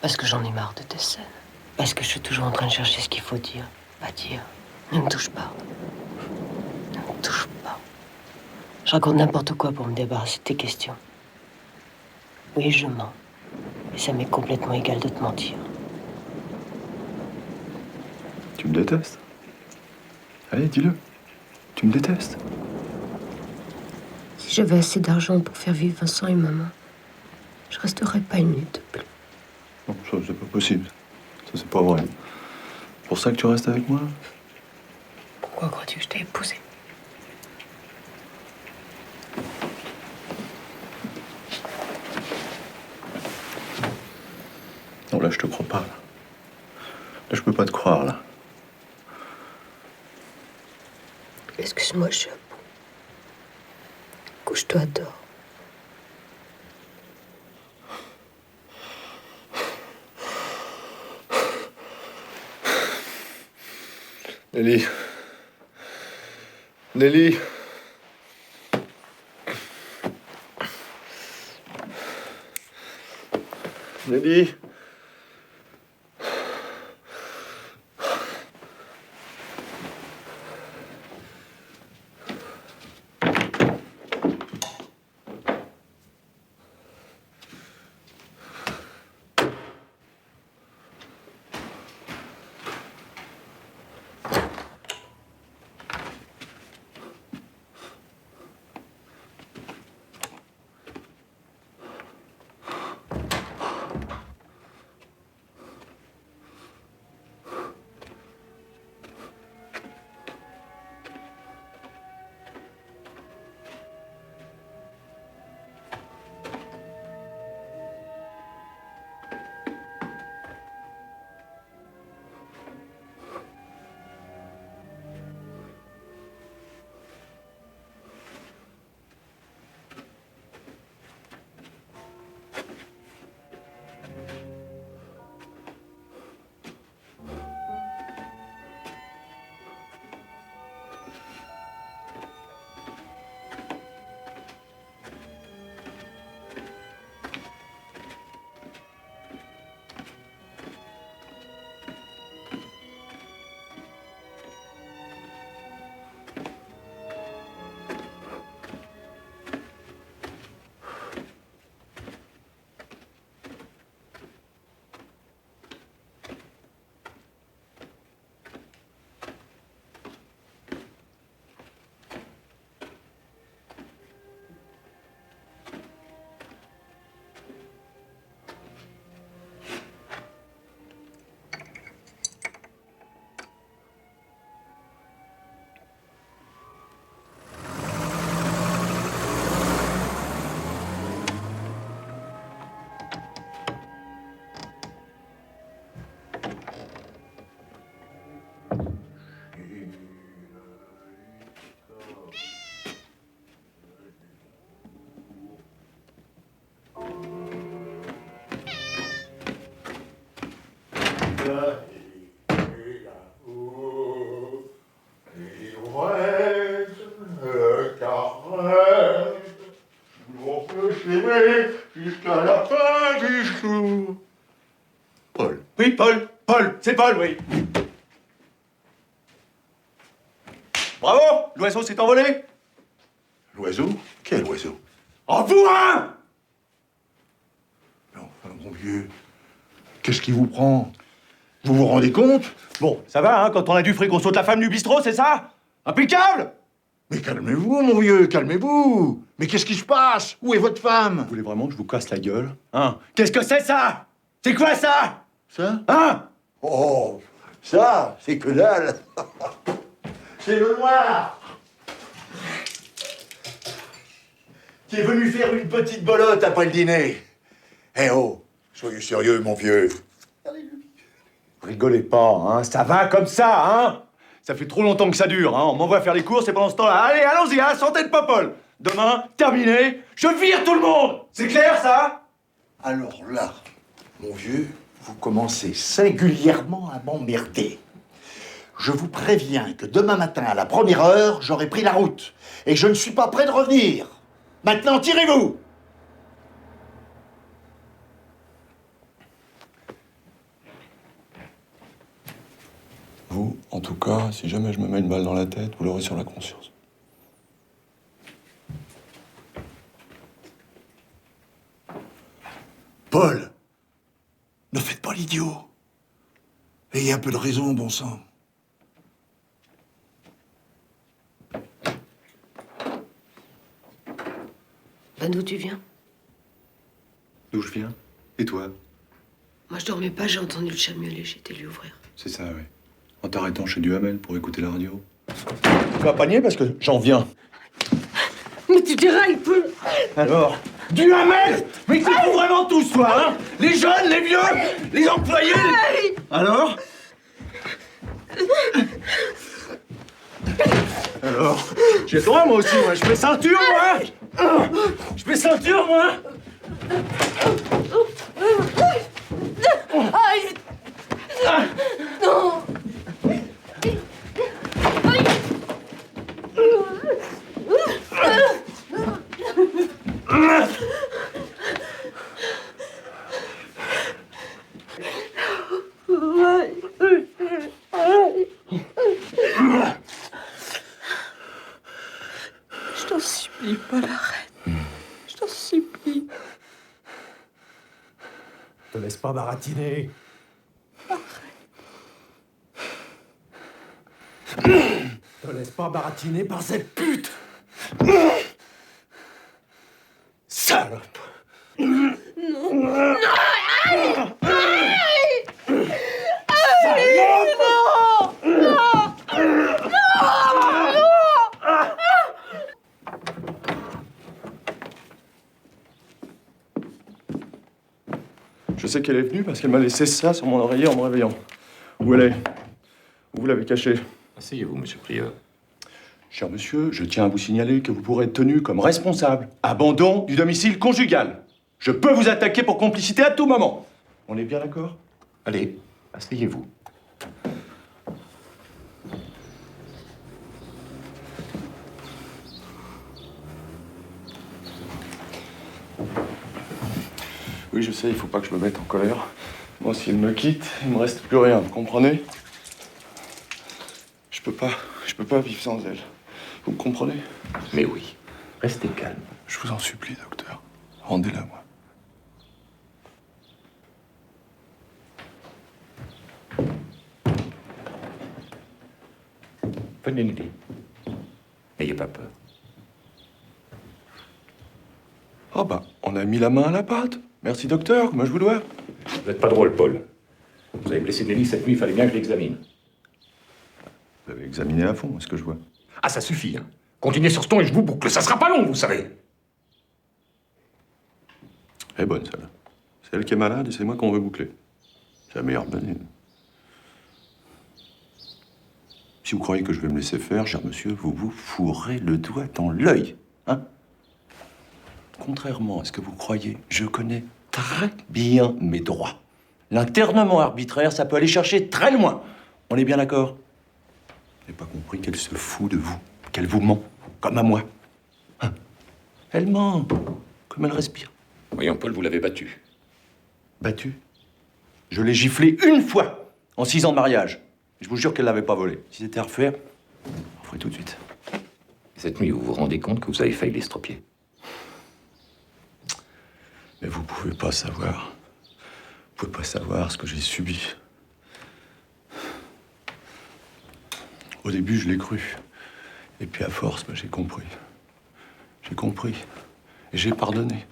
Parce que j'en ai marre de tes scènes. Parce que je suis toujours en train de chercher ce qu'il faut dire, pas dire. Ne me touche pas. Ne me touche pas. Je raconte n'importe quoi pour me débarrasser de tes questions. Oui, je mens. Et ça m'est complètement égal de te mentir. Tu me détestes? Allez, dis-le. Tu me détestes? Si j'avais assez d'argent pour faire vivre Vincent et maman, je resterais pas une minute de plus. Non, ça, c'est pas possible. Ça, c'est pas vrai. C'est pour ça que tu restes avec moi? Pourquoi crois-tu que je t'ai épousé? Non, là, je te crois pas, là. Là, je peux pas te croire, là. Excuse-moi, je suis à bout. Couche-toi, dors. Nelly. Nelly. Nelly. Jusqu'à la fin du jour. Paul. Oui, Paul. Paul, c'est Paul, oui. Bravo, l'oiseau s'est envolé. L'oiseau? Quel oiseau? En vous, hein! Mais enfin, mon vieux, qu'est-ce qui vous prend? Vous vous rendez compte? Bon, ça va, hein, quand on a du fric, on saute la femme du bistrot, c'est ça? Impeccable! Mais calmez-vous, mon vieux, calmez-vous. Mais qu'est-ce qui se passe? Où est votre femme? Vous voulez vraiment que je vous casse la gueule? Hein? Qu'est-ce que c'est, ça? C'est quoi, ça? Ça? Hein? Oh, ça, c'est que dalle. C'est le noir qui est venu faire une petite bolotte après le dîner. Eh oh, soyez sérieux, mon vieux. Rigolez pas, hein? Ça va comme ça, hein? Ça fait trop longtemps que ça dure, hein? On m'envoie faire les courses et pendant ce temps-là, allez, allons-y, hein? Santé de Popol! Demain, terminé, je vire tout le monde! C'est clair, ça? Alors là, mon vieux, vous commencez singulièrement à m'emmerder. Je vous préviens que demain matin, à la première heure, j'aurai pris la route et que je ne suis pas prêt de revenir. Maintenant, tirez-vous! Vous, en tout cas, si jamais je me mets une balle dans la tête, vous l'aurez sur la conscience. Paul, ne faites pas l'idiot. Ayez un peu de raison, bon sang. Ben, d'où tu viens? D'où je viens? Et toi? Moi, je dormais pas, j'ai entendu le chat miauler, j'ai été lui ouvrir. C'est ça, oui. En t'arrêtant chez Duhamel pour écouter la radio. Tu vas panier parce que j'en viens. Mais tu dérailles, Paul! Alors? Duhamel! Mais c'est pour vraiment tous, toi, hein? Les jeunes, les vieux, les employés! Alors? Alors? J'ai le droit, moi aussi, moi. Je fais ceinture, moi! Je fais ceinture, moi! Aïe! Non! Je t'en supplie, Paul, arrête. Je t'en supplie. Te laisse pas baratiner. Te laisse pas baratiner par cette pute. Salope. Non! Non! Aïe! Aïe! Aïe! Non! Non! Non! Je sais qu'elle est venue parce qu'elle m'a laissé ça sur mon oreiller en me réveillant. Où elle est? Où vous l'avez cachée? Asseyez-vous, monsieur le prieur. Cher monsieur, je tiens à vous signaler que vous pourrez être tenu comme responsable. Abandon du domicile conjugal. Je peux vous attaquer pour complicité à tout moment. On est bien d'accord? Allez, asseyez-vous. Oui, je sais, il faut pas que je me mette en colère. Moi, si elle me quitte, il me reste plus rien, vous comprenez? Je peux pas vivre sans elle. Vous me comprenez? Mais oui, restez calme. Je vous en supplie, docteur. Rendez-la, moi. Venez l'idée. N'ayez pas peur. Oh bah, on a mis la main à la pâte. Merci, docteur, moi je vous dois. Vous n'êtes pas drôle, Paul. Vous avez blessé Nelly cette nuit, il fallait bien que je l'examine. Vous avez examiné à fond, est-ce que je vois? Ah, ça suffit, hein. Continuez sur ce ton et je vous boucle. Ça sera pas long, vous savez. Elle est bonne, celle-là. C'est elle qui est malade et c'est moi qu'on veut boucler. C'est la meilleure bonne. Si vous croyez que je vais me laisser faire, cher monsieur, vous vous fourrez le doigt dans l'œil, hein? Contrairement à ce que vous croyez, je connais très bien mes droits. L'internement arbitraire, ça peut aller chercher très loin. On est bien d'accord? Vous n'avez pas compris qu'elle se fout de vous, qu'elle vous ment, comme à moi. Hein? Elle ment, comme elle respire. Voyons, Paul, vous l'avez battue. Battue? Je l'ai giflée une fois, en 6 ans de mariage. Je vous jure qu'elle l'avait pas volée. Si c'était à refaire, on ferait tout de suite. Cette nuit, vous vous rendez compte que vous avez failli l'estropier? Mais vous pouvez pas savoir. Vous pouvez pas savoir ce que j'ai subi. Au début, je l'ai cru. Et puis à force, j'ai compris. J'ai compris. Et j'ai pardonné.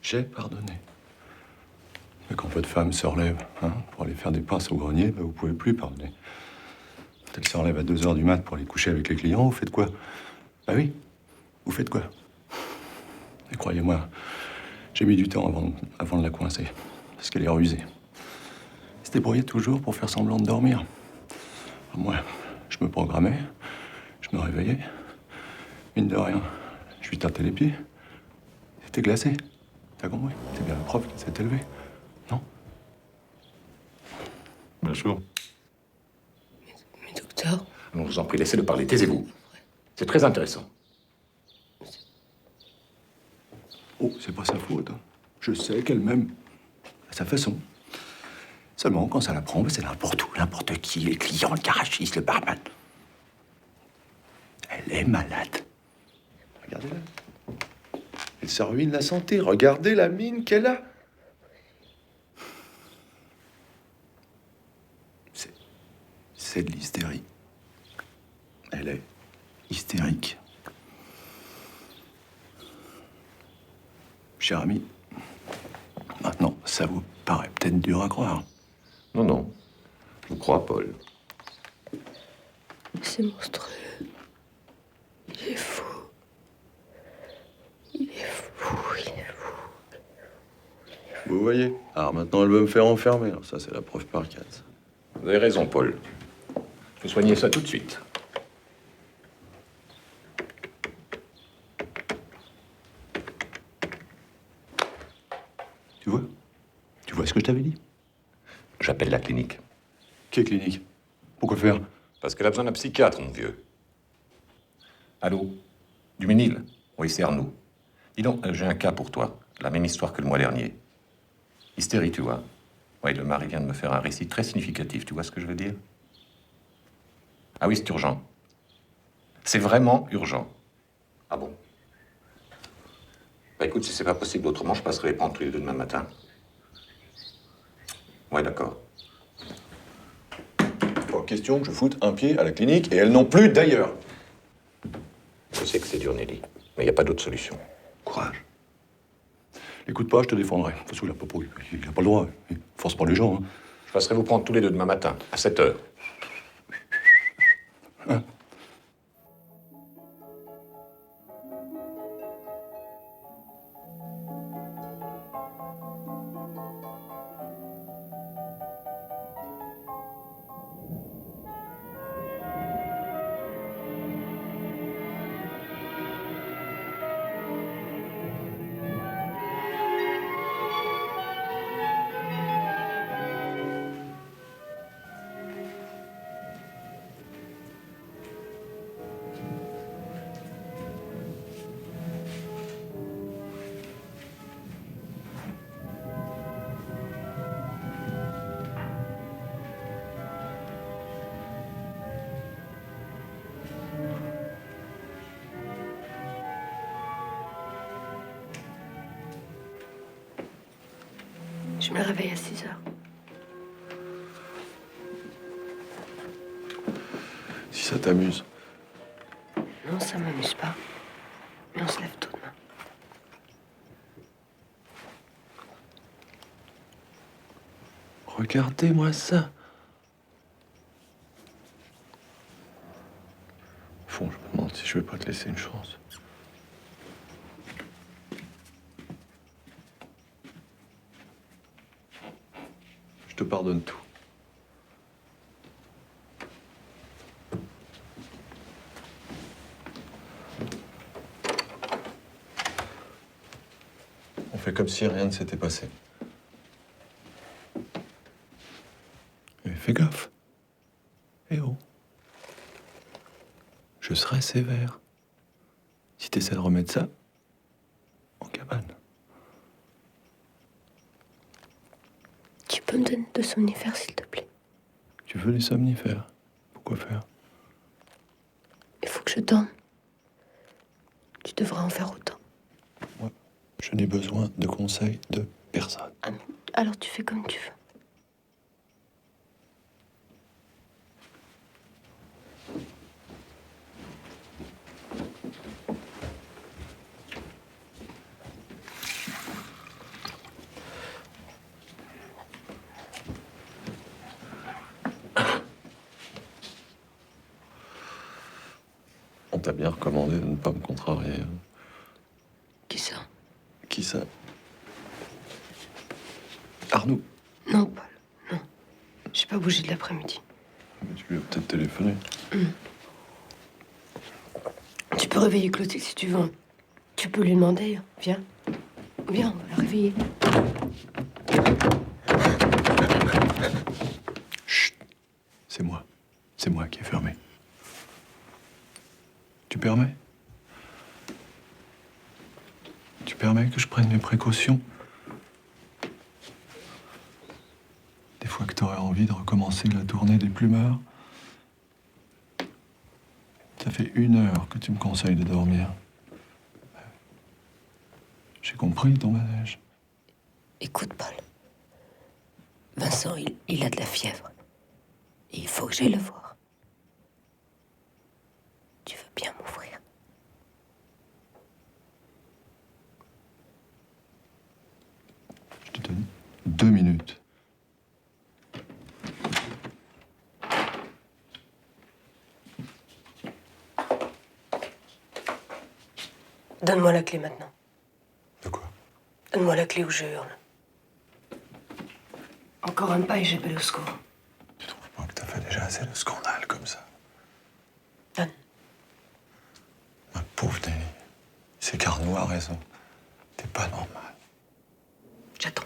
J'ai pardonné. Mais quand votre femme se relève, hein, pour aller faire des passes au grenier, vous pouvez plus pardonner. Quand elle se relève à 2 h du mat pour aller coucher avec les clients, vous faites quoi? Bah oui, vous faites quoi? Et croyez-moi, j'ai mis du temps avant de la coincer. Parce qu'elle est rusée. Elle se débrouillait toujours pour faire semblant de dormir. Moi, je me programmais, je me réveillais. Mine de rien, je lui tâtais les pieds. C'était glacé. T'as compris? C'est bien la prof qui s'est élevée. Non? Bonjour. Mais docteur... Non, je vous en prie, laissez-le parler. Taisez-vous. C'est très intéressant. Oh, c'est pas sa faute. Hein. Je sais qu'elle m'aime. À sa façon. Seulement, quand ça la prend, c'est n'importe où, n'importe qui. Les clients, le garagiste, le barman. Elle est malade. Regardez-la. Elle se ruine la santé. Regardez la mine qu'elle a. C'est de l'hystérie. Elle est hystérique. Cher ami, maintenant, ça vous paraît peut-être dur à croire. Non, non. Je vous crois, Paul. C'est monstrueux. Il est fou. Il est fou, il est fou. Vous voyez? Alors maintenant, elle veut me faire enfermer. Alors ça, c'est la preuve par 4. Vous avez raison, Paul. Il faut soigner ça tout de suite. Tu vois? Tu vois ce que je t'avais dit? J'appelle la clinique. Quelle clinique? Pourquoi faire? Parce qu'elle a besoin d'un psychiatre, mon vieux. Allô? Du Ménil? Oui, c'est Arnaud. Dis donc, j'ai un cas pour toi. La même histoire que le mois dernier. Hystérie, tu vois. Oui, le mari vient de me faire un récit très significatif. Tu vois ce que je veux dire? Ah oui, c'est urgent. C'est vraiment urgent. Ah bon? Bah écoute, si c'est pas possible autrement, je passerai les prendre tous les 2 demain matin. Ouais, d'accord. Pas question que je foute un pied à la clinique et elle non plus d'ailleurs. Je sais que c'est dur, Nelly, mais il n'y a pas d'autre solution. Courage. L'écoute pas, je te défendrai. De toute façon, il a pas le droit. Il force pas les gens. Hein. Je passerai vous prendre tous les 2 demain matin, à 7 h. Hein? Je me réveille à 6 h. Si ça t'amuse. Non, ça m'amuse pas. Mais on se lève tôt demain. Regardez-moi ça. Au fond, je me demande si je vais pas te laisser une chance. Je te pardonne tout. Fais comme si rien ne s'était passé. Mais fais gaffe. Eh oh. Je serai sévère si t'essaies de remettre ça en cabane. Tu peux me donner 2 somnifères, s'il te plaît? Tu veux des somnifères? Pourquoi faire? Il faut que je dorme. Tu devrais en faire autant. Moi, je n'ai besoin de conseils de personne. Alors tu fais comme tu veux. On t'a bien recommandé de ne pas me contrarier. Hein. Qui ça? Qui ça? Arnaud. Non, Paul, non. J'ai pas bougé de l'après-midi. Mais tu lui as peut-être téléphoné. Tu peux réveiller Clotilde si tu veux. Tu peux lui demander. Viens. Viens, on va la réveiller. Chut. C'est moi. C'est moi qui ai fermé. Tu permets? Tu permets que je prenne mes précautions? Des fois que t'aurais envie de recommencer la tournée des plumeurs. Ça fait 1 heure que tu me conseilles de dormir. J'ai compris ton manège. Écoute, Paul. Vincent, il a de la fièvre. Et il faut que j'aille le voir. Tu veux bien m'ouvrir? Je te donne 2 minutes. Donne-moi la clé maintenant. De quoi? Donne-moi la clé ou je hurle. Encore un pas et j'appelle au secours. Tu trouves pas que t'as fait déjà assez de scandales comme ça? Donne. Ma pauvre Nelly, c'est qu'Arnaud a raison. T'es pas normal. J'attends.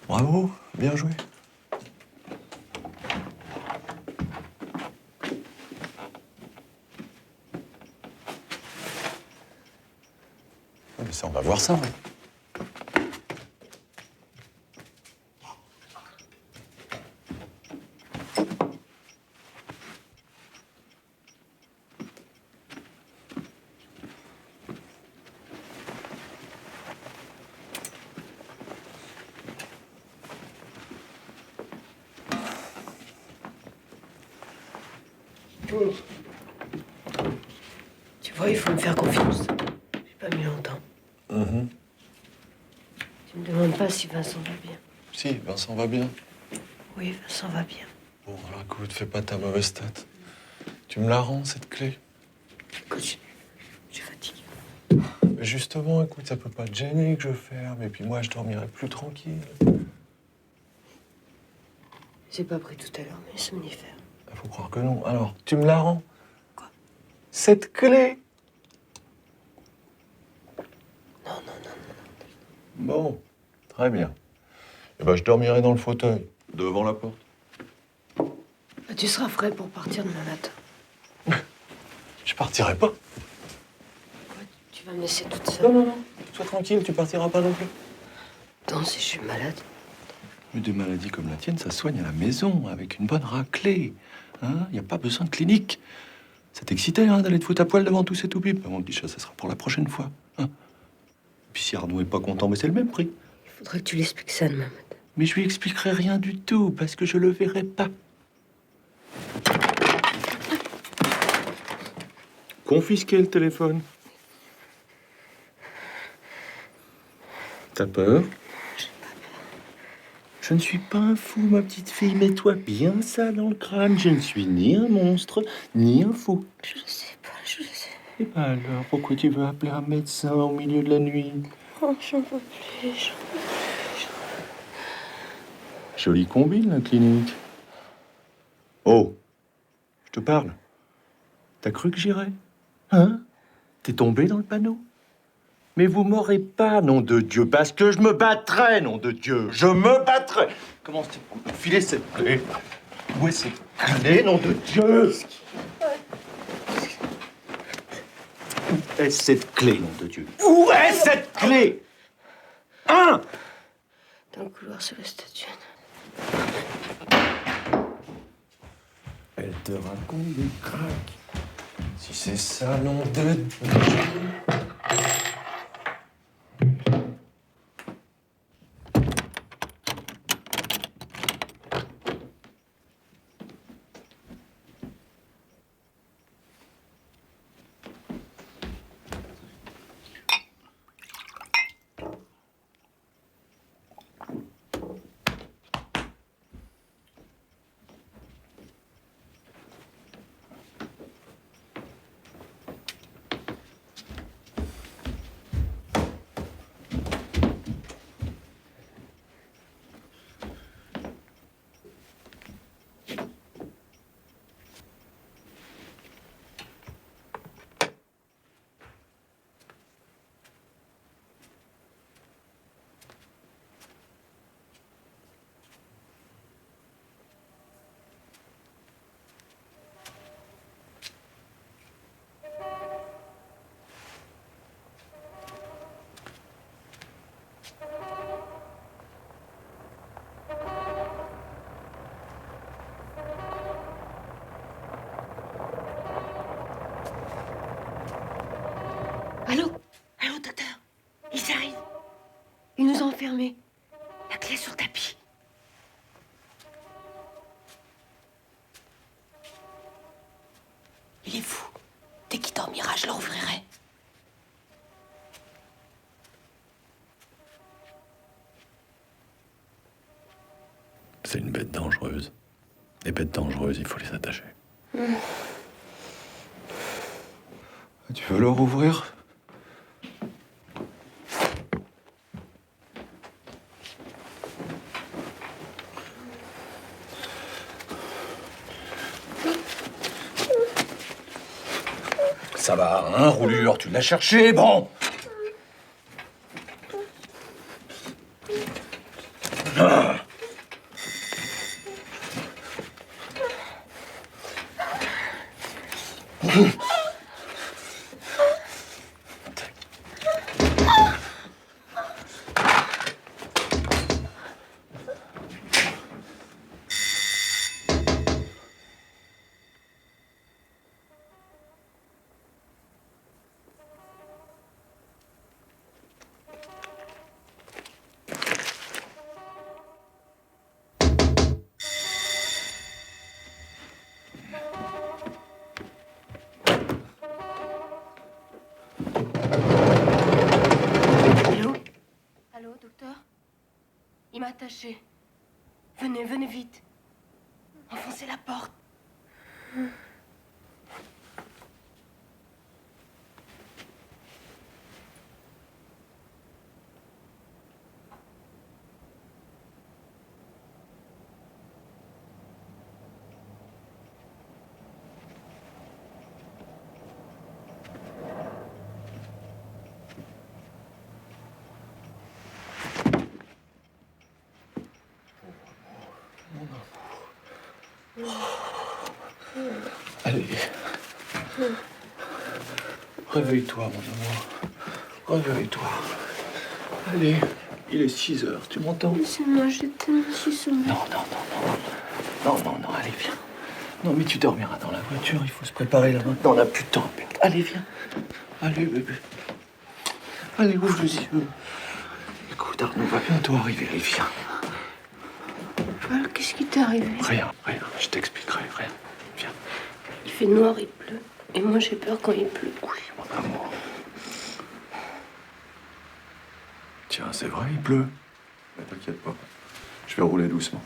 Bravo, bien joué. Mais ça, on va voir ça. Tu vois, il faut me faire confiance. J'ai pas mis longtemps. Tu me demandes pas si Vincent va bien. Si, Vincent va bien. Oui, Vincent va bien. Bon, alors écoute, fais pas ta mauvaise tête. Tu me la rends, cette clé? Écoute, je suis fatiguée. Mais justement, écoute, ça peut pas te gêner que je ferme. Et puis moi, je dormirai plus tranquille. J'ai pas pris tout à l'heure mes somnifères. Faut croire que non. Alors, tu me la rends? Quoi? Cette clé? Non. Bon, très bien. Eh ben, je dormirai dans le fauteuil, devant la porte. Bah, tu seras frais pour partir demain matin. Je partirai pas. Tu vas me laisser toute seule. Non. Sois tranquille, tu partiras pas non plus. Non, si je suis malade. Mais des maladies comme la tienne, ça se soigne à la maison, avec une bonne raclée. Hein? Y a pas besoin de clinique. Ça t'excitait, hein, d'aller te foutre à poil devant tous ces toupipes? Bon, le ça sera pour la prochaine fois. Hein? Puis si Arnaud est pas content, mais c'est le même prix. Il faudrait que tu l'expliques ça demain matin. Mais je lui expliquerai rien du tout, parce que je le verrai pas. Confisquer le téléphone. T'as peur? Je ne suis pas un fou, ma petite fille. Mets-toi bien ça dans le crâne. Je ne suis ni un monstre, ni un fou. Je le sais pas, je le sais. Et ben alors, pourquoi tu veux appeler un médecin au milieu de la nuit? Oh, j'en peux plus. Jolie combine, la clinique. Oh, je te parle. T'as cru que j'irais? Hein? T'es tombé dans le panneau? Mais vous m'aurez pas, nom de Dieu, parce que je me battrai, nom de Dieu. Je me battrai. Comment c'est pour me filer cette clé? Où est cette clé, nom de Dieu? Où est cette clé, nom de Dieu? Où est cette clé? Hein? Dans le couloir sous la statue. Elle te raconte des craques. Si c'est ça, nom de Dieu. Allô? Allô, docteur? Ils arrivent. Ils nous ont enfermés. La clé sur le tapis. Il est fou. Dès qu'il dormira, je le rouvrirai. C'est une bête dangereuse. Les bêtes dangereuses, il faut les attacher. Tu veux le rouvrir? Ça va, hein, roulure, tu l'as cherché, bon. Ah. Allô, docteur? Il m'a attaché. Venez, venez vite. Enfoncez la porte. Allez. Réveille-toi, mon amour. Réveille-toi. Allez, il est 6 heures, tu m'entends? C'est moi, je suis sommeil. Non, allez, viens. Non, mais tu dormiras dans la voiture, il faut se préparer là maintenant, on n'a plus de temps. Allez, viens. Allez, bébé. Allez, ouvre les yeux. Écoute, Arnaud va bientôt arriver, allez, viens. Alors, qu'est-ce qui t'est arrivé? Rien, je t'expliquerai, rien. Viens. Il fait noir, il pleut. Et moi, j'ai peur quand il pleut. Oui, mon amour. Tiens, c'est vrai, il pleut. Mais t'inquiète pas, je vais rouler doucement.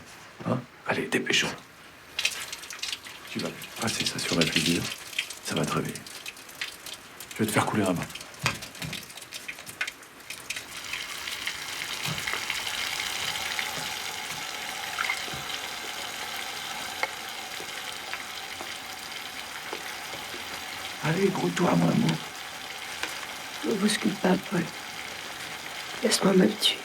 Hein? Allez, dépêchons. Tu vas passer ça sur la figure, ça va te réveiller. Je vais te faire couler un bain. Allez, gros-toi, mon amour. Ne bouscule pas, Paul. Laisse-moi m'habituer.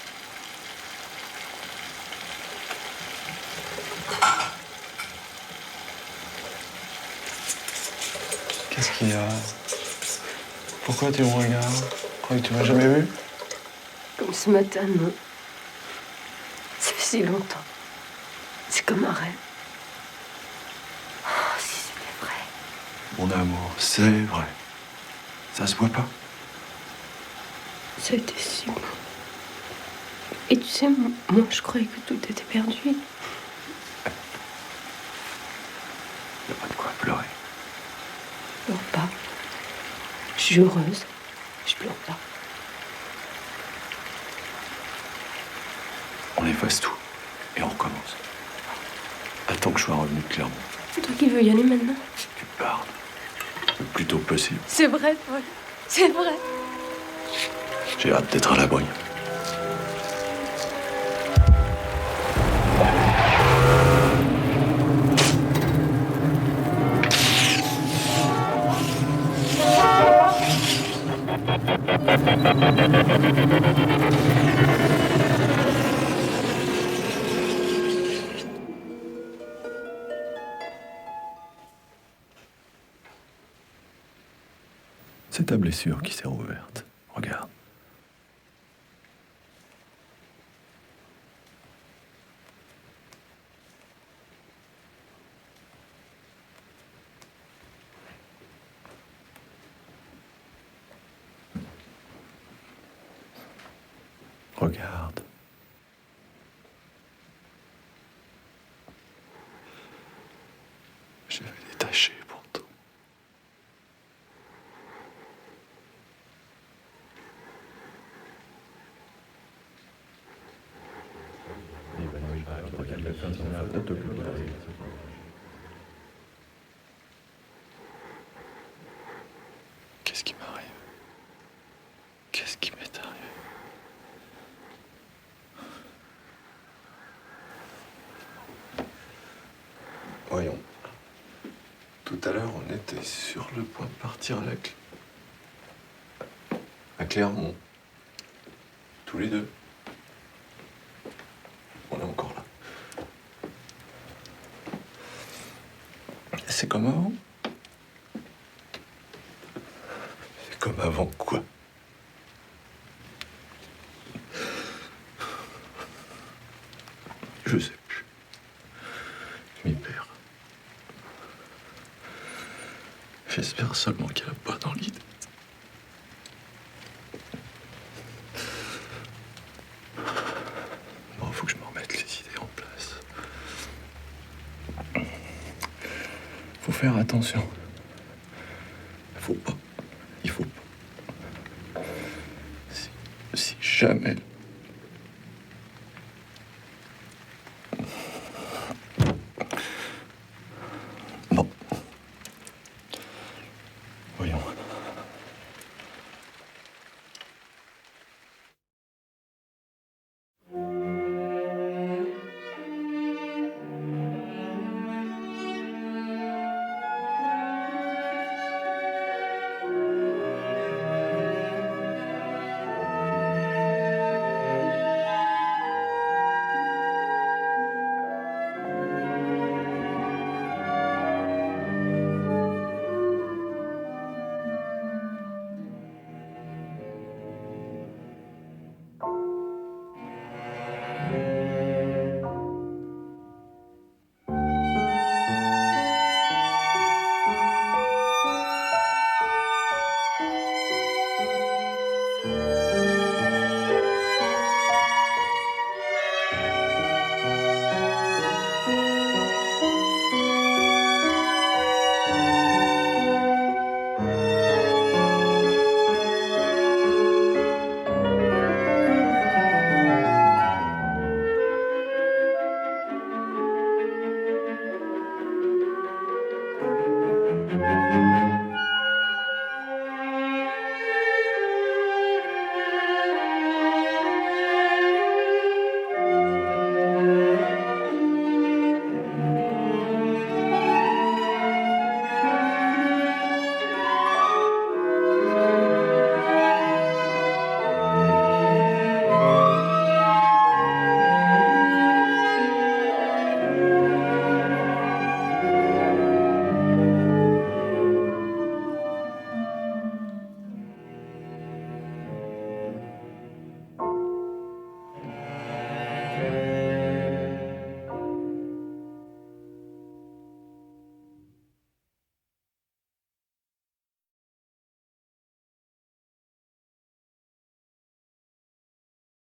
Qu'est-ce qu'il y a? Pourquoi tu me regardes? Crois que tu m'as jamais vu? Comme ce matin, non. Ça fait si longtemps. C'est comme un rêve. Oh, si c'était vrai. Mon amour, c'est vrai. Ça se voit pas. Ça a été si bon. Et tu sais, moi, je croyais que tout était perdu. Y a pas de quoi pleurer. Je pleure pas. Je suis heureuse. Je pleure pas. On efface tout et on recommence. Attends que je sois revenu de Clermont. C'est toi qui veux y aller maintenant? Tu pars. Le plus tôt possible. C'est vrai, Paul. C'est vrai. J'ai hâte d'être à la Bogne. C'est ta blessure qui s'est rouverte. Regarde. Regarde. Je vais détacher pour toi. Qu'est-ce qui m'arrive? Qu'est-ce qui m'est arrivé? Voyons. Tout à l'heure, on était sur le point de partir à Clermont. Tous les deux. On est encore là. C'est comme avant. C'est comme avant quoi? Je sais plus. Je m'y perds. J'espère seulement qu'elle n'a pas dans l'idée. Bon, faut que je me remette les idées en place. Faut faire attention. Faut pas. Il faut pas. Si jamais